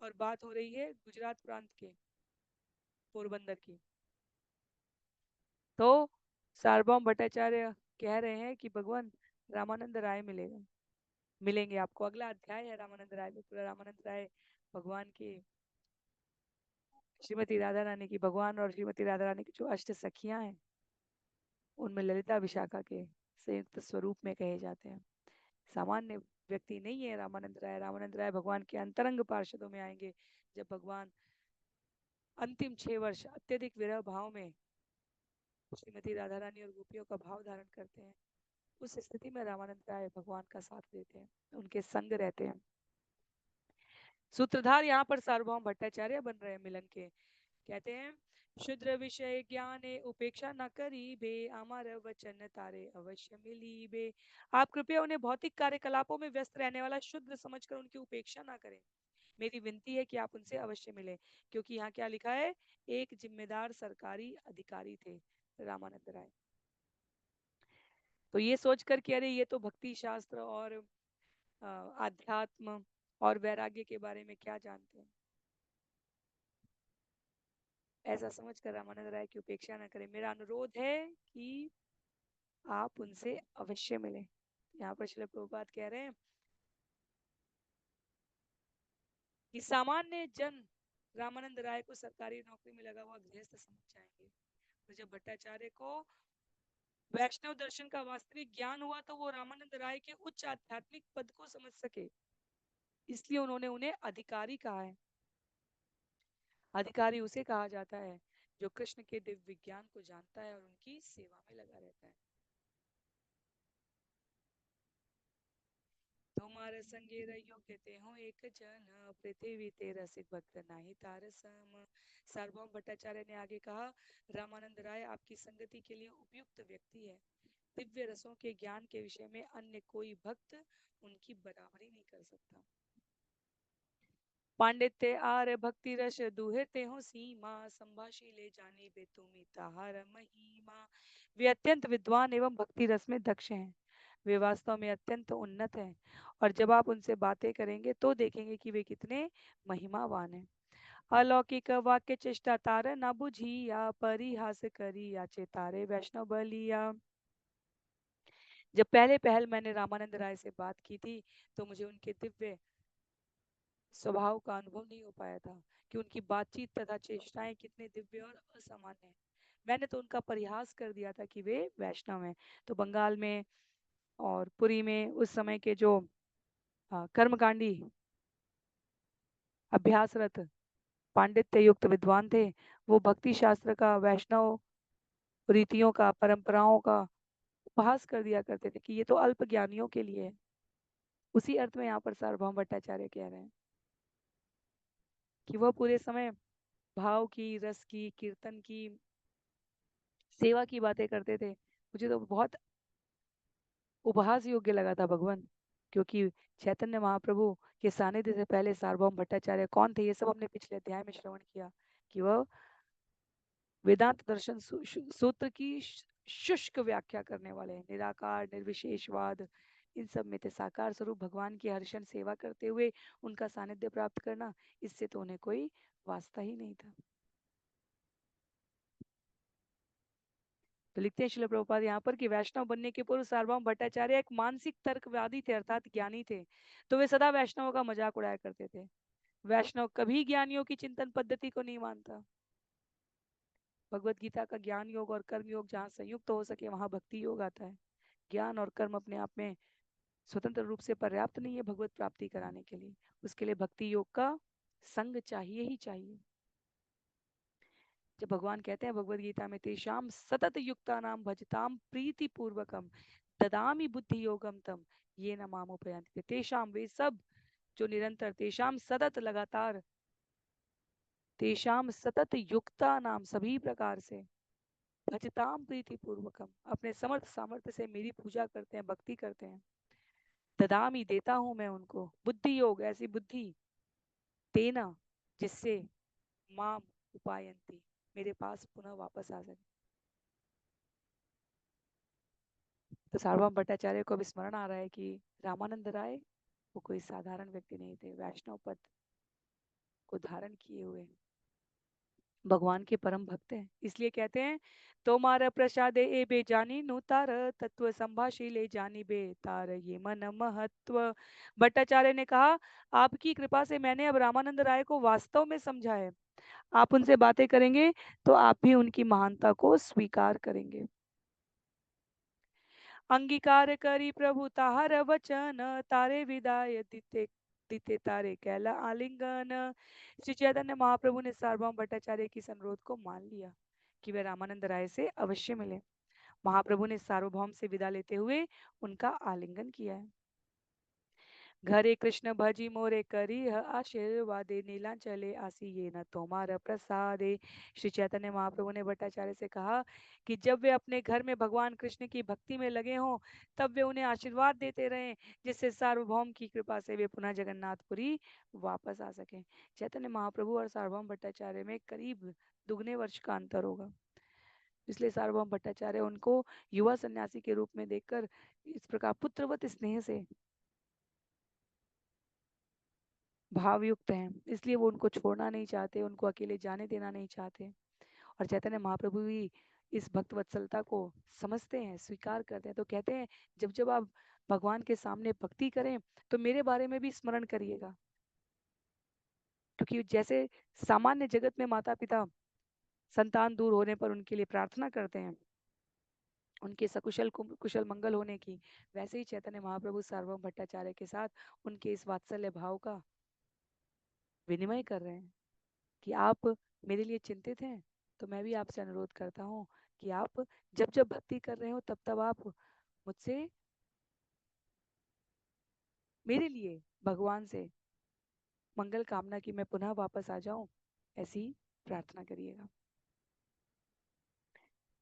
और बात हो रही है गुजरात प्रांत के पोरबंदर की। तो सार्वभौम भट्टाचार्य कह रहे हैं कि भगवान रामानंद राय मिलेंगे आपको। अगला अध्याय है रामानंद राय में। पूरा रामानंद राय भगवान की श्रीमती राधा रानी की भगवान और श्रीमती राधा रानी की जो अष्ट सखियां हैं, उनमें ललिता विशाखा के संयुक्त स्वरूप में कहे जाते हैं। सामान्य व्यक्ति नहीं है रामानंद राय। रामानंद राय भगवान के अंतरंग पार्षदों में आएंगे जब भगवान अंतिम 6 वर्ष अत्यधिक विरह भाव में श्रीमती राधा रानी और गोपियों का भाव धारण करते हैं। उस स्थिति में रामानंद राय भगवान का साथ देते हैं, उनके संग रहते हैं। सूत्रधार यहाँ पर सार्वभौम भट्टाचार्य बन रहे हैं मिलन के। कहते हैं शुद्र विषय ज्ञान उपेक्षा न करी बे, अमर वचन तारे अवश्य मिली बे। आप कृपया उन्हें भौतिक कार्यकलापों में व्यस्त रहने वाला शुद्र समझकर उनकी उपेक्षा ना करें। मेरी विनती है कि आप उनसे अवश्य मिलें, क्योंकि यहाँ क्या लिखा है, एक जिम्मेदार सरकारी अधिकारी थे रामानंद राय। तो ये सोचकर कि अरे ये तो भक्ति शास्त्र और आध्यात्म और वैराग्य के बारे में क्या जानते हैं, ऐसा समझकर रामानंद राय की उपेक्षा न करें। मेरा अनुरोध है कि आप उनसे अवश्य मिलें। यहाँ पर श्रील प्रभुपाद कह रहे हैं कि सामान्य जन रामानंद राय को सरकारी नौकरी में लगा हुआ गृहस्थ समझ जाएंगे, तो जब भट्टाचार्य को वैष्णव दर्शन का वास्तविक ज्ञान हुआ तो वो रामानंद राय के उच्च आध्यात्मिक पद को समझ सके, इसलिए उन्होंने उन्हें अधिकारी कहा है। अधिकारी उसे कहा जाता है जो कृष्ण के दिव्य विज्ञान को जानता है और उनकी सेवा में लगा रहता है। तुम्हारे संगे रहियो कहते हो एक जन, पृथ्वी तेरा सिख भक्त नाही तार सम। सार्वभौम भट्टाचार्य ने आगे कहा, रामानंद राय आपकी संगति के लिए उपयुक्त व्यक्ति है। दिव्य रसों के ज्ञान के विषय में अन्य कोई भक्त उनकी बराबरी नहीं कर सकता। पांडित्य आर भक्ति रस दुहते हो सीमा, संभाषी ले जानी बे तुमी ताहार महिमा। वे अत्यंत विद्वान एवं भक्ति रस में दक्ष हैं। वे वास्तव में अत्यंत उन्नत हैं, और जब आप उनसे बातें करेंगे तो देखेंगे कि वे कितने महिमावान हैं। अलौकिक वाक्य चेष्टा तार न बुझिया, परिहास करी या चेतारे वैष्णव बलिया। जब पहले पहल मैंने रामानंद राय से बात की थी तो मुझे उनके दिव्य स्वभाव का अनुभव नहीं हो पाया था कि उनकी बातचीत तथा चेष्टाएं कितने दिव्य और असामान्य हैं। मैंने तो उनका परिहास कर दिया था कि वे वैष्णव हैं। तो बंगाल में और पुरी में उस समय के जो कर्मकांडी अभ्यासरत पांडित्य युक्त विद्वान थे, वो भक्ति शास्त्र का, वैष्णव रीतियों का, परंपराओं का उपहास कर दिया करते थे कि ये तो अल्प ज्ञानियों के लिए है। उसी अर्थ में यहाँ पर सार्वभौम भट्टाचार्य कह रहे हैं कि वह पूरे समय भाव की, रस की, कीर्तन की, सेवा की बातें करते थे। मुझे तो बहुत उपहास योग्य लगा था भगवान, क्योंकि चैतन्य महाप्रभु के सानिध्य से पहले सार्वभौम भट्टाचार्य कौन थे, ये सब हमने पिछले अध्याय में श्रवण किया कि वह वेदांत दर्शन सूत्र की शुष्क व्याख्या करने वाले, निराकार निर्विशेषवाद, इन सब में थे। साकार स्वरूप भगवान की हर्षण सेवा करते हुए उनका सानिध्य प्राप्त करना, इससे तो उन्हें कोई वास्ता ही नहीं था। तो लिखते हैं श्रील प्रभुपाद यहाँ पर कि वैष्णव बनने के पूर्व सार्वभौम भट्टाचार्य एक मानसिक तर्कवादी थे, अर्थात ज्ञानी थे। तो वे सदा वैष्णवों का मजाक उड़ाया करते थे। वैष्णव कभी ज्ञानियों की चिंतन पद्धति को नहीं मानता। भगवत गीता का ज्ञान योग और कर्म योग जहाँ संयुक्त हो सके वहां भक्ति योग आता है। ज्ञान और कर्म अपने आप में स्वतंत्र रूप से पर्याप्त नहीं है भगवत प्राप्ति कराने के लिए। उसके लिए भक्ति योग का संग चाहिए ही चाहिए। जब भगवान कहते हैं भगवत गीता में, तेषाम सतत युक्ता नाम भजताम प्रीति पूर्वकम ददामी बुद्धि योगम तम ये न मामोपयांति। तेषाम वे सब जो निरंतर, तेषाम सतत लगातार, तेषाम सतत युक्ता नाम सभी प्रकार से, भजताम प्रीति पूर्वकम अपने समर्थ सामर्थ्य से मेरी पूजा करते हैं, भक्ति करते हैं, ददामी देता हूं मैं उनको, बुद्धि योग ऐसी बुद्धि, तेना जिससे, माम उपायंती मेरे पास पुनः वापस आ सके। तो सार्वभौम भट्टाचार्य को भी स्मरण आ रहा है कि रामानंद राय वो कोई साधारण व्यक्ति नहीं थे, वैष्णव पद को धारण किए हुए भगवान के परम भक्त हैं। इसलिए कहते हैं, तोमार प्रसादे ए बे जानी नु तार तत्व संभाषीले जानी बे तार ये मन महत्व। भट्टाचार्य ने कहा, आपकी कृपा से मैंने अब रामानंद राय को वास्तव में समझा है। आप उनसे बातें करेंगे तो आप भी उनकी महानता को स्वीकार करेंगे। अंगीकार करी प्रभु ताहर वचन तारे विदाय दिते दिते तारे कैला आलिंगन। श्री चैतन्य महाप्रभु ने सार्वभौम भट्टाचार्य की इस अनुरोध को मान लिया कि वे रामानंद राय से अवश्य मिले। महाप्रभु ने सार्वभौम से विदा लेते हुए उनका आलिंगन किया है। घरे कृष्ण भजी मोरे करी आशीर्वादे नीलांचले आसी ये न तोमार प्रसादे। श्री चैतन्य महाप्रभु ने भट्टाचार्य से कहा कि जब वे अपने घर में भगवान कृष्ण की भक्ति में लगे हों तब वे उन्हें आशीर्वाद देते रहें, जिससे सार्वभौम की कृपा से वे पुनः जगन्नाथपुरी वापस आ सकें। चैतन्य महाप्रभु और सार्वभौम भट्टाचार्य में करीब दुगने वर्ष का अंतर होगा, इसलिए सार्वभौम भट्टाचार्य उनको युवा सन्यासी के रूप में देखकर इस प्रकार पुत्रवत स्नेह से भावयुक्त हैं, इसलिए वो उनको छोड़ना नहीं चाहते, उनको अकेले जाने देना नहीं चाहते। और चैतन्य महाप्रभु भी इस भक्त वत्सलता को समझते हैं, स्वीकार करते हैं। तो कहते हैं, जब जब आप भगवान के सामने भक्ति करें तो मेरे बारे में भी स्मरण करिएगा, क्योंकि जैसे सामान्य जगत में माता पिता संतान दूर होने पर उनके लिए प्रार्थना करते हैं, उनके सकुशल कुशल मंगल होने की, वैसे ही चैतन्य महाप्रभु सार्वभौम भट्टाचार्य के साथ उनके इस वात्सल्य भाव का विनिमय कर रहे हैं कि आप मेरे लिए चिंतित हैं, तो मैं भी आपसे अनुरोध करता हूँ कि आप जब जब भक्ति कर रहे हो तब तब आप मुझसे, मेरे लिए भगवान से मंगल कामना की मैं पुनः वापस आ जाऊं, ऐसी प्रार्थना करिएगा।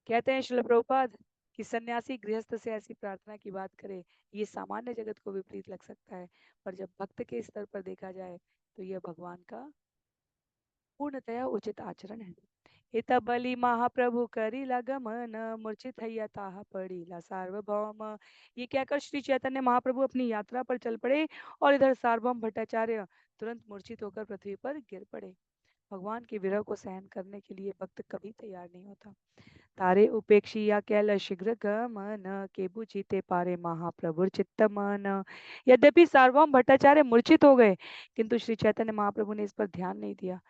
कहते हैं श्रील प्रभुपाद कि सन्यासी गृहस्थ से ऐसी प्रार्थना की बात करे, ये सामान्य जगत को विपरीत लग सकता है, पर जब भक्त के स्तर पर देखा जाए तो यह भगवान का पूर्णतया उचित आचरण है। इत बलि महाप्रभु करिला गमन मूर्छित हैया ताहा पड़ीला सार्वभौम। ये कहकर श्री चैतन्य महाप्रभु अपनी यात्रा पर चल पड़े और इधर सार्वभौम भट्टाचार्य तुरंत मूर्छित होकर पृथ्वी पर गिर पड़े। भगवान के विरह को सहन करने के लिए भक्त कभी तैयार नहीं होता। तारे उपेक्षिया कैल शीघ्र गमन के बुझीते पारे महाप्रभुर चित्त मन। यद्यपि सार्वभौम भट्टाचार्य मूर्छित हो गए, किंतु श्री चैतन्य महाप्रभु ने इस पर ध्यान नहीं दिया।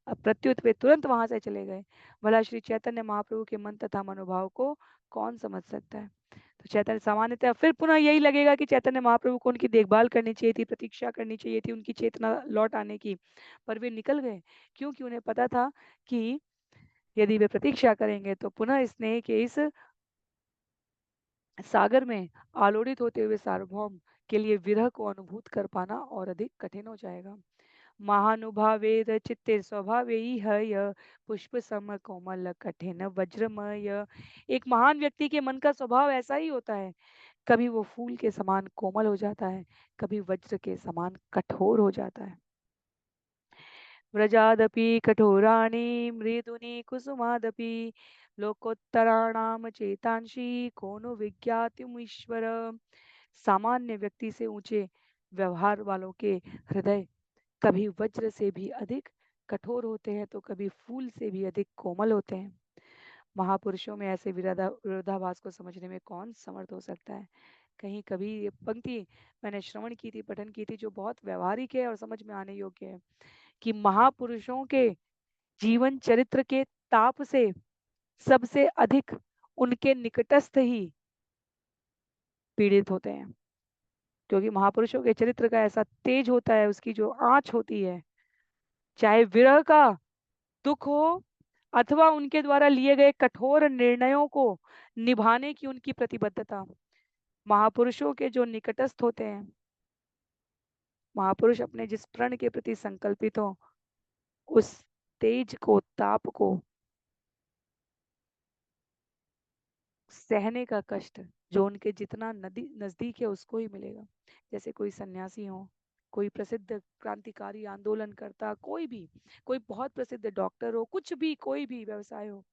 अब प्रत्युत वे तुरंत वहां से चले गए। भला श्री चैतन्य महाप्रभु के मन तथा मनोभाव को कौन समझ सकता है। तो चैतन्य सामान्यतः फिर पुनः यही लगेगा कि चैतन्य महाप्रभु को उनकी देखभाल करनी चाहिए थी, प्रतीक्षा करनी चाहिए थी उनकी चेतना लौट आने की, पर वे निकल गए, क्योंकि उन्हें पता था कि यदि वे प्रतीक्षा करेंगे तो पुनः स्नेह के इस सागर में आलोड़ित होते हुए सार्वभौम के लिए विरह को अनुभूत कर पाना और अधिक कठिन हो जाएगा। महानुभावेद चित्ते स्वभावे हय पुष्प सम कोमल कठिन वज्रमय। एक महान व्यक्ति के मन का स्वभाव ऐसा ही होता है, कभी वो फूल के समान कोमल हो जाता है, कभी वज्र के समान कठोर हो जाता है। व्रजादपि कठोराणि मृदुनि कुसुमादपि लोकोत्तराणाम चेतांशी कोनो विज्ञातुमीश्वर। सामान्य व्यक्ति से ऊंचे व्यवहार वालों के हृदय कभी वज्र से भी अधिक कठोर होते हैं तो कभी फूल से भी अधिक कोमल होते हैं। महापुरुषों में ऐसे विरोधाभास को समझने में कौन समर्थ हो सकता है। कहीं कभी ये पंक्ति मैंने श्रवण की थी, पठन की थी, जो बहुत व्यवहारिक है और समझ में आने योग्य है, कि महापुरुषों के जीवन चरित्र के ताप से सबसे अधिक उनके निकटस्थ ही पीड़ित होते हैं, क्योंकि महापुरुषों के चरित्र का ऐसा तेज होता है, उसकी जो आंच होती है, चाहे विरह का दुख हो अथवा उनके द्वारा लिए गए कठोर निर्णयों को निभाने की उनकी प्रतिबद्धता। महापुरुषों के जो निकटस्थ होते हैं, महापुरुष अपने जिस प्रण के प्रति संकल्पित हो, उस तेज को, ताप को सहने का कष्ट जो उनके जितना नदी नजदीक है उसको ही मिलेगा। जैसे कोई सन्यासी हो, कोई प्रसिद्ध क्रांतिकारी आंदोलन करता, कोई भी, कोई बहुत प्रसिद्ध डॉक्टर हो, कुछ भी, कोई भी व्यवसाय हो,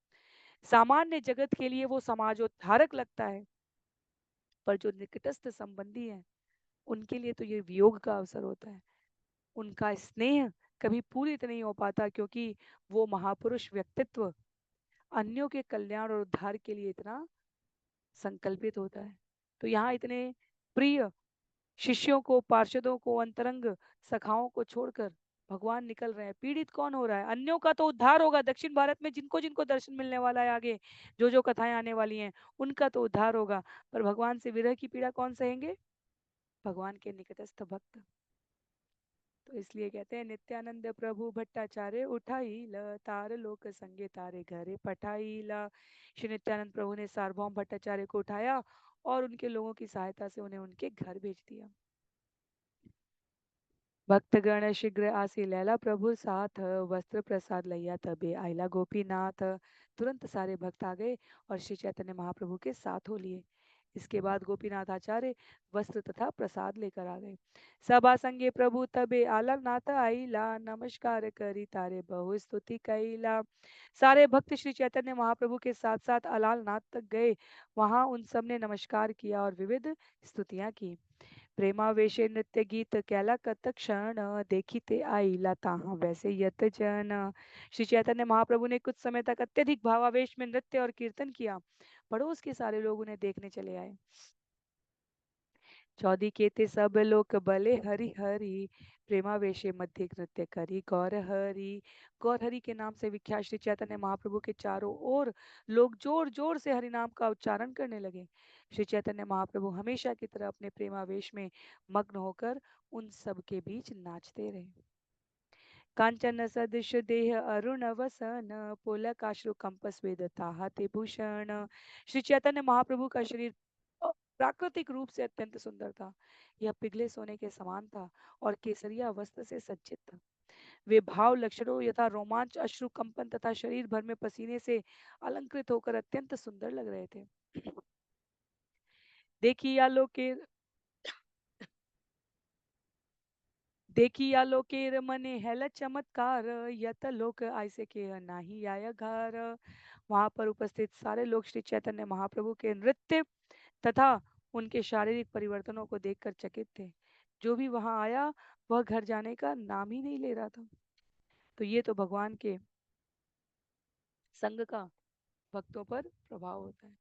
सामान्य जगत के लिए वो समाजोद्धारक लगता है, पर जो निकटस्थ संबंधी है उनके लिए तो ये वियोग का अवसर होता है। उनका स्नेह कभी पूरित नहीं हो पाता, क्योंकि वो महापुरुष व्यक्तित्व अन्यों के कल्याण और उद्धार के लिए इतना संकल्पित होता है। तो यहाँ इतने प्रिय शिष्यों को, पार्षदों को, अंतरंग सखाओं को छोड़कर भगवान निकल रहे हैं। पीड़ित कौन हो रहा है? अन्यों का तो उद्धार होगा। दक्षिण भारत में जिनको जिनको दर्शन मिलने वाला है, आगे जो जो कथाएं आने वाली हैं, उनका तो उद्धार होगा, पर भगवान से विरह की पीड़ा कौन सहेंगे? भगवान के निकटस्थ भक्त। तो इसलिए कहते हैं, नित्यानंद प्रभु भट्टाचार्य उठाई ल तार लोक संगे तारे घरे पठाई ला। श्री नित्यानंद प्रभु ने सार्वभौम भट्टाचार्य को उठाया और उनके लोगों की सहायता से उन्हें उनके घर भेज दिया। भक्तगण शीघ्र आसी लैला प्रभु साथ वस्त्र प्रसाद लैया तबे आइला गोपीनाथ। तुरंत सारे भक्त आ गए और श्री चैतन्य महाप्रभु के साथ हो लिए। इसके बाद गोपीनाथ आचार्य वस्त्र तथा प्रसाद लेकर आ गए। सभा संगे प्रभु तबे आला नाथ आईला नमस्कार करी तारे बहु स्तुति कैला। सारे भक्त श्री चैतन्य महाप्रभु के साथ साथ अलाल नाथ तक गए। वहां उन सब ने नमस्कार किया और विविध स्तुतियां की। प्रेमावेशे नृत्य गीत कैला कत क्षण देखिते आईला ताहा वैसे यत जन। श्री चैतन्य महाप्रभु ने कुछ समय तक अत्यधिक भावावेश में नृत्य और कीर्तन किया। पड़ोस के सारे लोग उन्हें देखने चले आए। चौदी केते सब लोक बले हरि हरि प्रेमावेशे मध्य नृत्य करी गौर हरि। गौर हरि के नाम से विख्यात श्री चैतन्य महाप्रभु के चारों ओर लोग जोर जोर से हरि नाम का उच्चारण करने लगे। श्री चैतन्य महाप्रभु हमेशा की तरह अपने प्रेमावेश में मग्न होकर उन सब के बीच नाचते रहे। कांचन सदृश देह अरुण वसन पुलकाश्रु कंपस वेद ताहते भूषण। श्री चैतन्य महाप्रभु का शरीर प्राकृतिक रूप से अत्यंत सुंदर था। यह पिघले सोने के समान था और केसरिया वस्त्र से सज्जित था। वे भाव लक्षणों यथा रोमांच, अश्रु कंपन तथा शरीर भर में पसीने से अलंकृत होकर अत्यंत सुंदर लग रहे थे। देखिए आलोके देखी आलोकेर मने हैला चमत्कार यत लोक ऐसे के नाही आया घर। वहां पर उपस्थित सारे लोग श्री चैतन्य महाप्रभु के नृत्य तथा उनके शारीरिक परिवर्तनों को देखकर चकित थे। जो भी वहां आया वह घर जाने का नाम ही नहीं ले रहा था। तो ये तो भगवान के संग का भक्तों पर प्रभाव होता है।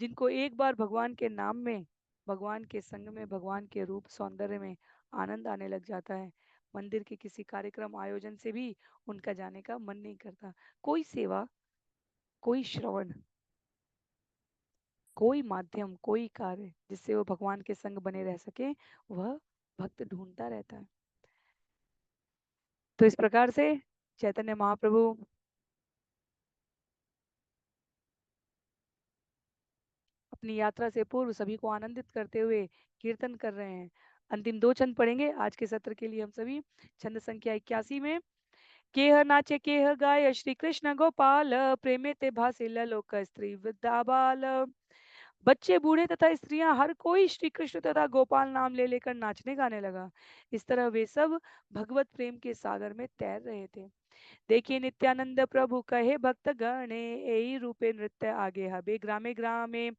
जिनको एक बार भगवान के नाम में, भगवान के संग में, भगवान के रूप सौंदर्य में आनंद आने लग जाता है, मंदिर के किसी कार्यक्रम आयोजन से भी उनका जाने का मन नहीं करता। कोई सेवा, कोई श्रवण, कोई माध्यम, कोई कार्य जिससे वो भगवान के संग बने रह सके, वह भक्त ढूंढता रहता है। तो इस प्रकार से चैतन्य महाप्रभु अपनी यात्रा से पूर्व सभी को आनंदित करते हुए कीर्तन कर रहे हैं। अंतिम दो छंद पढ़ेंगे आज के सत्र के लिए हम सभी। छंद संख्या 81 में, केह नाचे केह गाय श्री कृष्ण गोपाल, प्रेमे ते भासे लोक स्त्री वृद्धा बाल। बच्चे, बूढ़े तथा स्त्रियां, हर कोई श्री कृष्ण तथा गोपाल नाम ले लेकर नाचने गाने लगा। इस तरह वे सब भगवत प्रेम के सागर में तैर रहे थे। देखिए नित्यानंद प्रभु कहे भक्त गणे, यही रूपे नृत्य आगे हबे ग्रामे ग्रामे।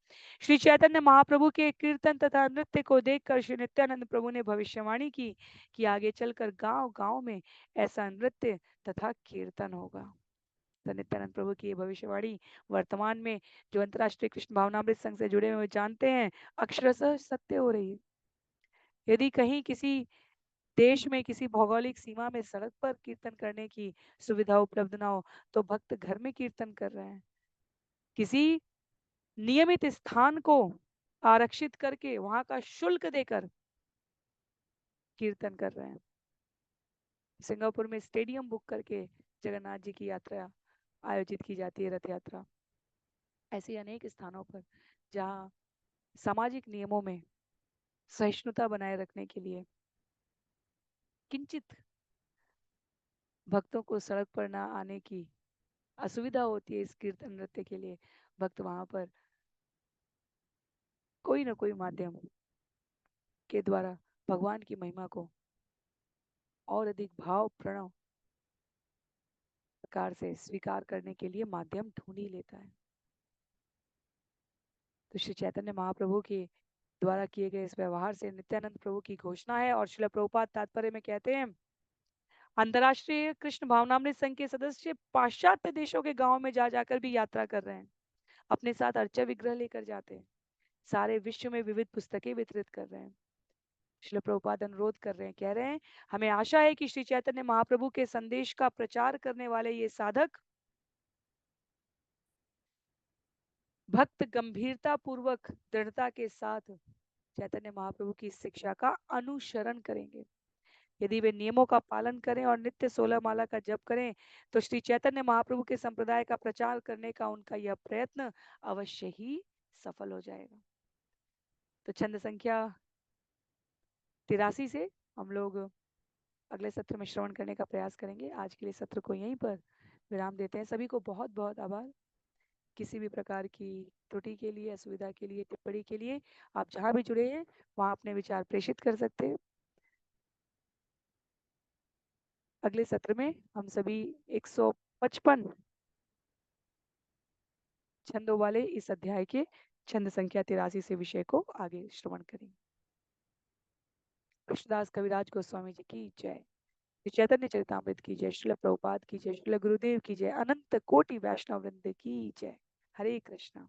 श्री चैतन्य महाप्रभु के कीर्तन तथा नृत्य को देखकर श्री नित्यानंद प्रभु ने भविष्यवाणी की कि आगे चलकर गांव गांव में ऐसा नृत्य तथा कीर्तन होगा। तो नित्यानंद प्रभु की ये भविष्यवाणी वर्तमान में जो अंतर्राष्ट्रीय कृष्ण भावनामृत संघ से जुड़े हुए जानते हैं, अक्षरशः सत्य हो रही है। यदि कहीं किसी देश में किसी भौगोलिक सीमा में सड़क पर कीर्तन करने की सुविधा उपलब्ध ना हो, तो भक्त घर में कीर्तन कर रहे हैं। किसी नियमित स्थान को आरक्षित करके वहां का शुल्क देकर कीर्तन कर रहे हैं। सिंगापुर में स्टेडियम बुक करके जगन्नाथ जी की यात्रा आयोजित की जाती है, रथ यात्रा। ऐसे अनेक स्थानों पर जहाँ सामाजिक नियमों में सहिष्णुता बनाए रखने के लिए किंचित भक्तों को सड़क पर ना आने की असुविधा होती है, इस कीर्तन नृत्य के लिए भक्त वहां पर कोई ना कोई माध्यम के द्वारा भगवान की महिमा को और अधिक भाव प्रणव प्रकार से स्वीकार करने के लिए माध्यम ढूंढ ही लेता है। तो श्री चैतन्य महाप्रभु के द्वारा किए गए इस व्यवहार से नित्यानंद प्रभु की घोषणा है। और श्रील प्रभुपाद तात्पर्य में कहते हैं, अंतर्राष्ट्रीय कृष्ण भावनामृत संघ के सदस्य पाश्चात्य देशों के गांव में जा जाकर भी यात्रा कर रहे हैं, अपने साथ अर्चा विग्रह लेकर जाते हैं, सारे विश्व में विविध पुस्तकें वितरित कर रहे हैं। श्रील प्रभुपाद अनुरोध कर रहे हैं, कह रहे हैं, हमें आशा है कि श्री चैतन्य महाप्रभु के संदेश का प्रचार करने वाले ये साधक भक्त गंभीरता पूर्वक दृढ़ता के साथ चैतन्य महाप्रभु की शिक्षा का अनुसरण करेंगे। यदि वे नियमों का पालन करें और नित्य 16 माला का जप करें, तो श्री चैतन्य महाप्रभु के संप्रदाय का प्रचार करने का उनका यह प्रयत्न अवश्य ही सफल हो जाएगा। तो छंद संख्या 83 से हम लोग अगले सत्र में श्रवण करने का प्रयास करेंगे। आज के लिए सत्र को यहीं पर विराम देते हैं। सभी को बहुत बहुत आभार। किसी भी प्रकार की त्रुटि के लिए, असुविधा के लिए, टिप्पणी के लिए आप जहां भी जुड़े हैं वहां अपने विचार प्रेषित कर सकते हैं। अगले सत्र में हम सभी 155 छंदों वाले इस अध्याय के छंद संख्या 83 से विषय को आगे श्रवण करेंगे। कृष्णदास कविराज गोस्वामी जी की जय। श्री चैतन्य चरितामृत की जय। श्रील प्रभुपाद की जय। श्रील गुरुदेव की जय। अनंत कोटि वैष्णव वृंद की जय। हरे कृष्णा।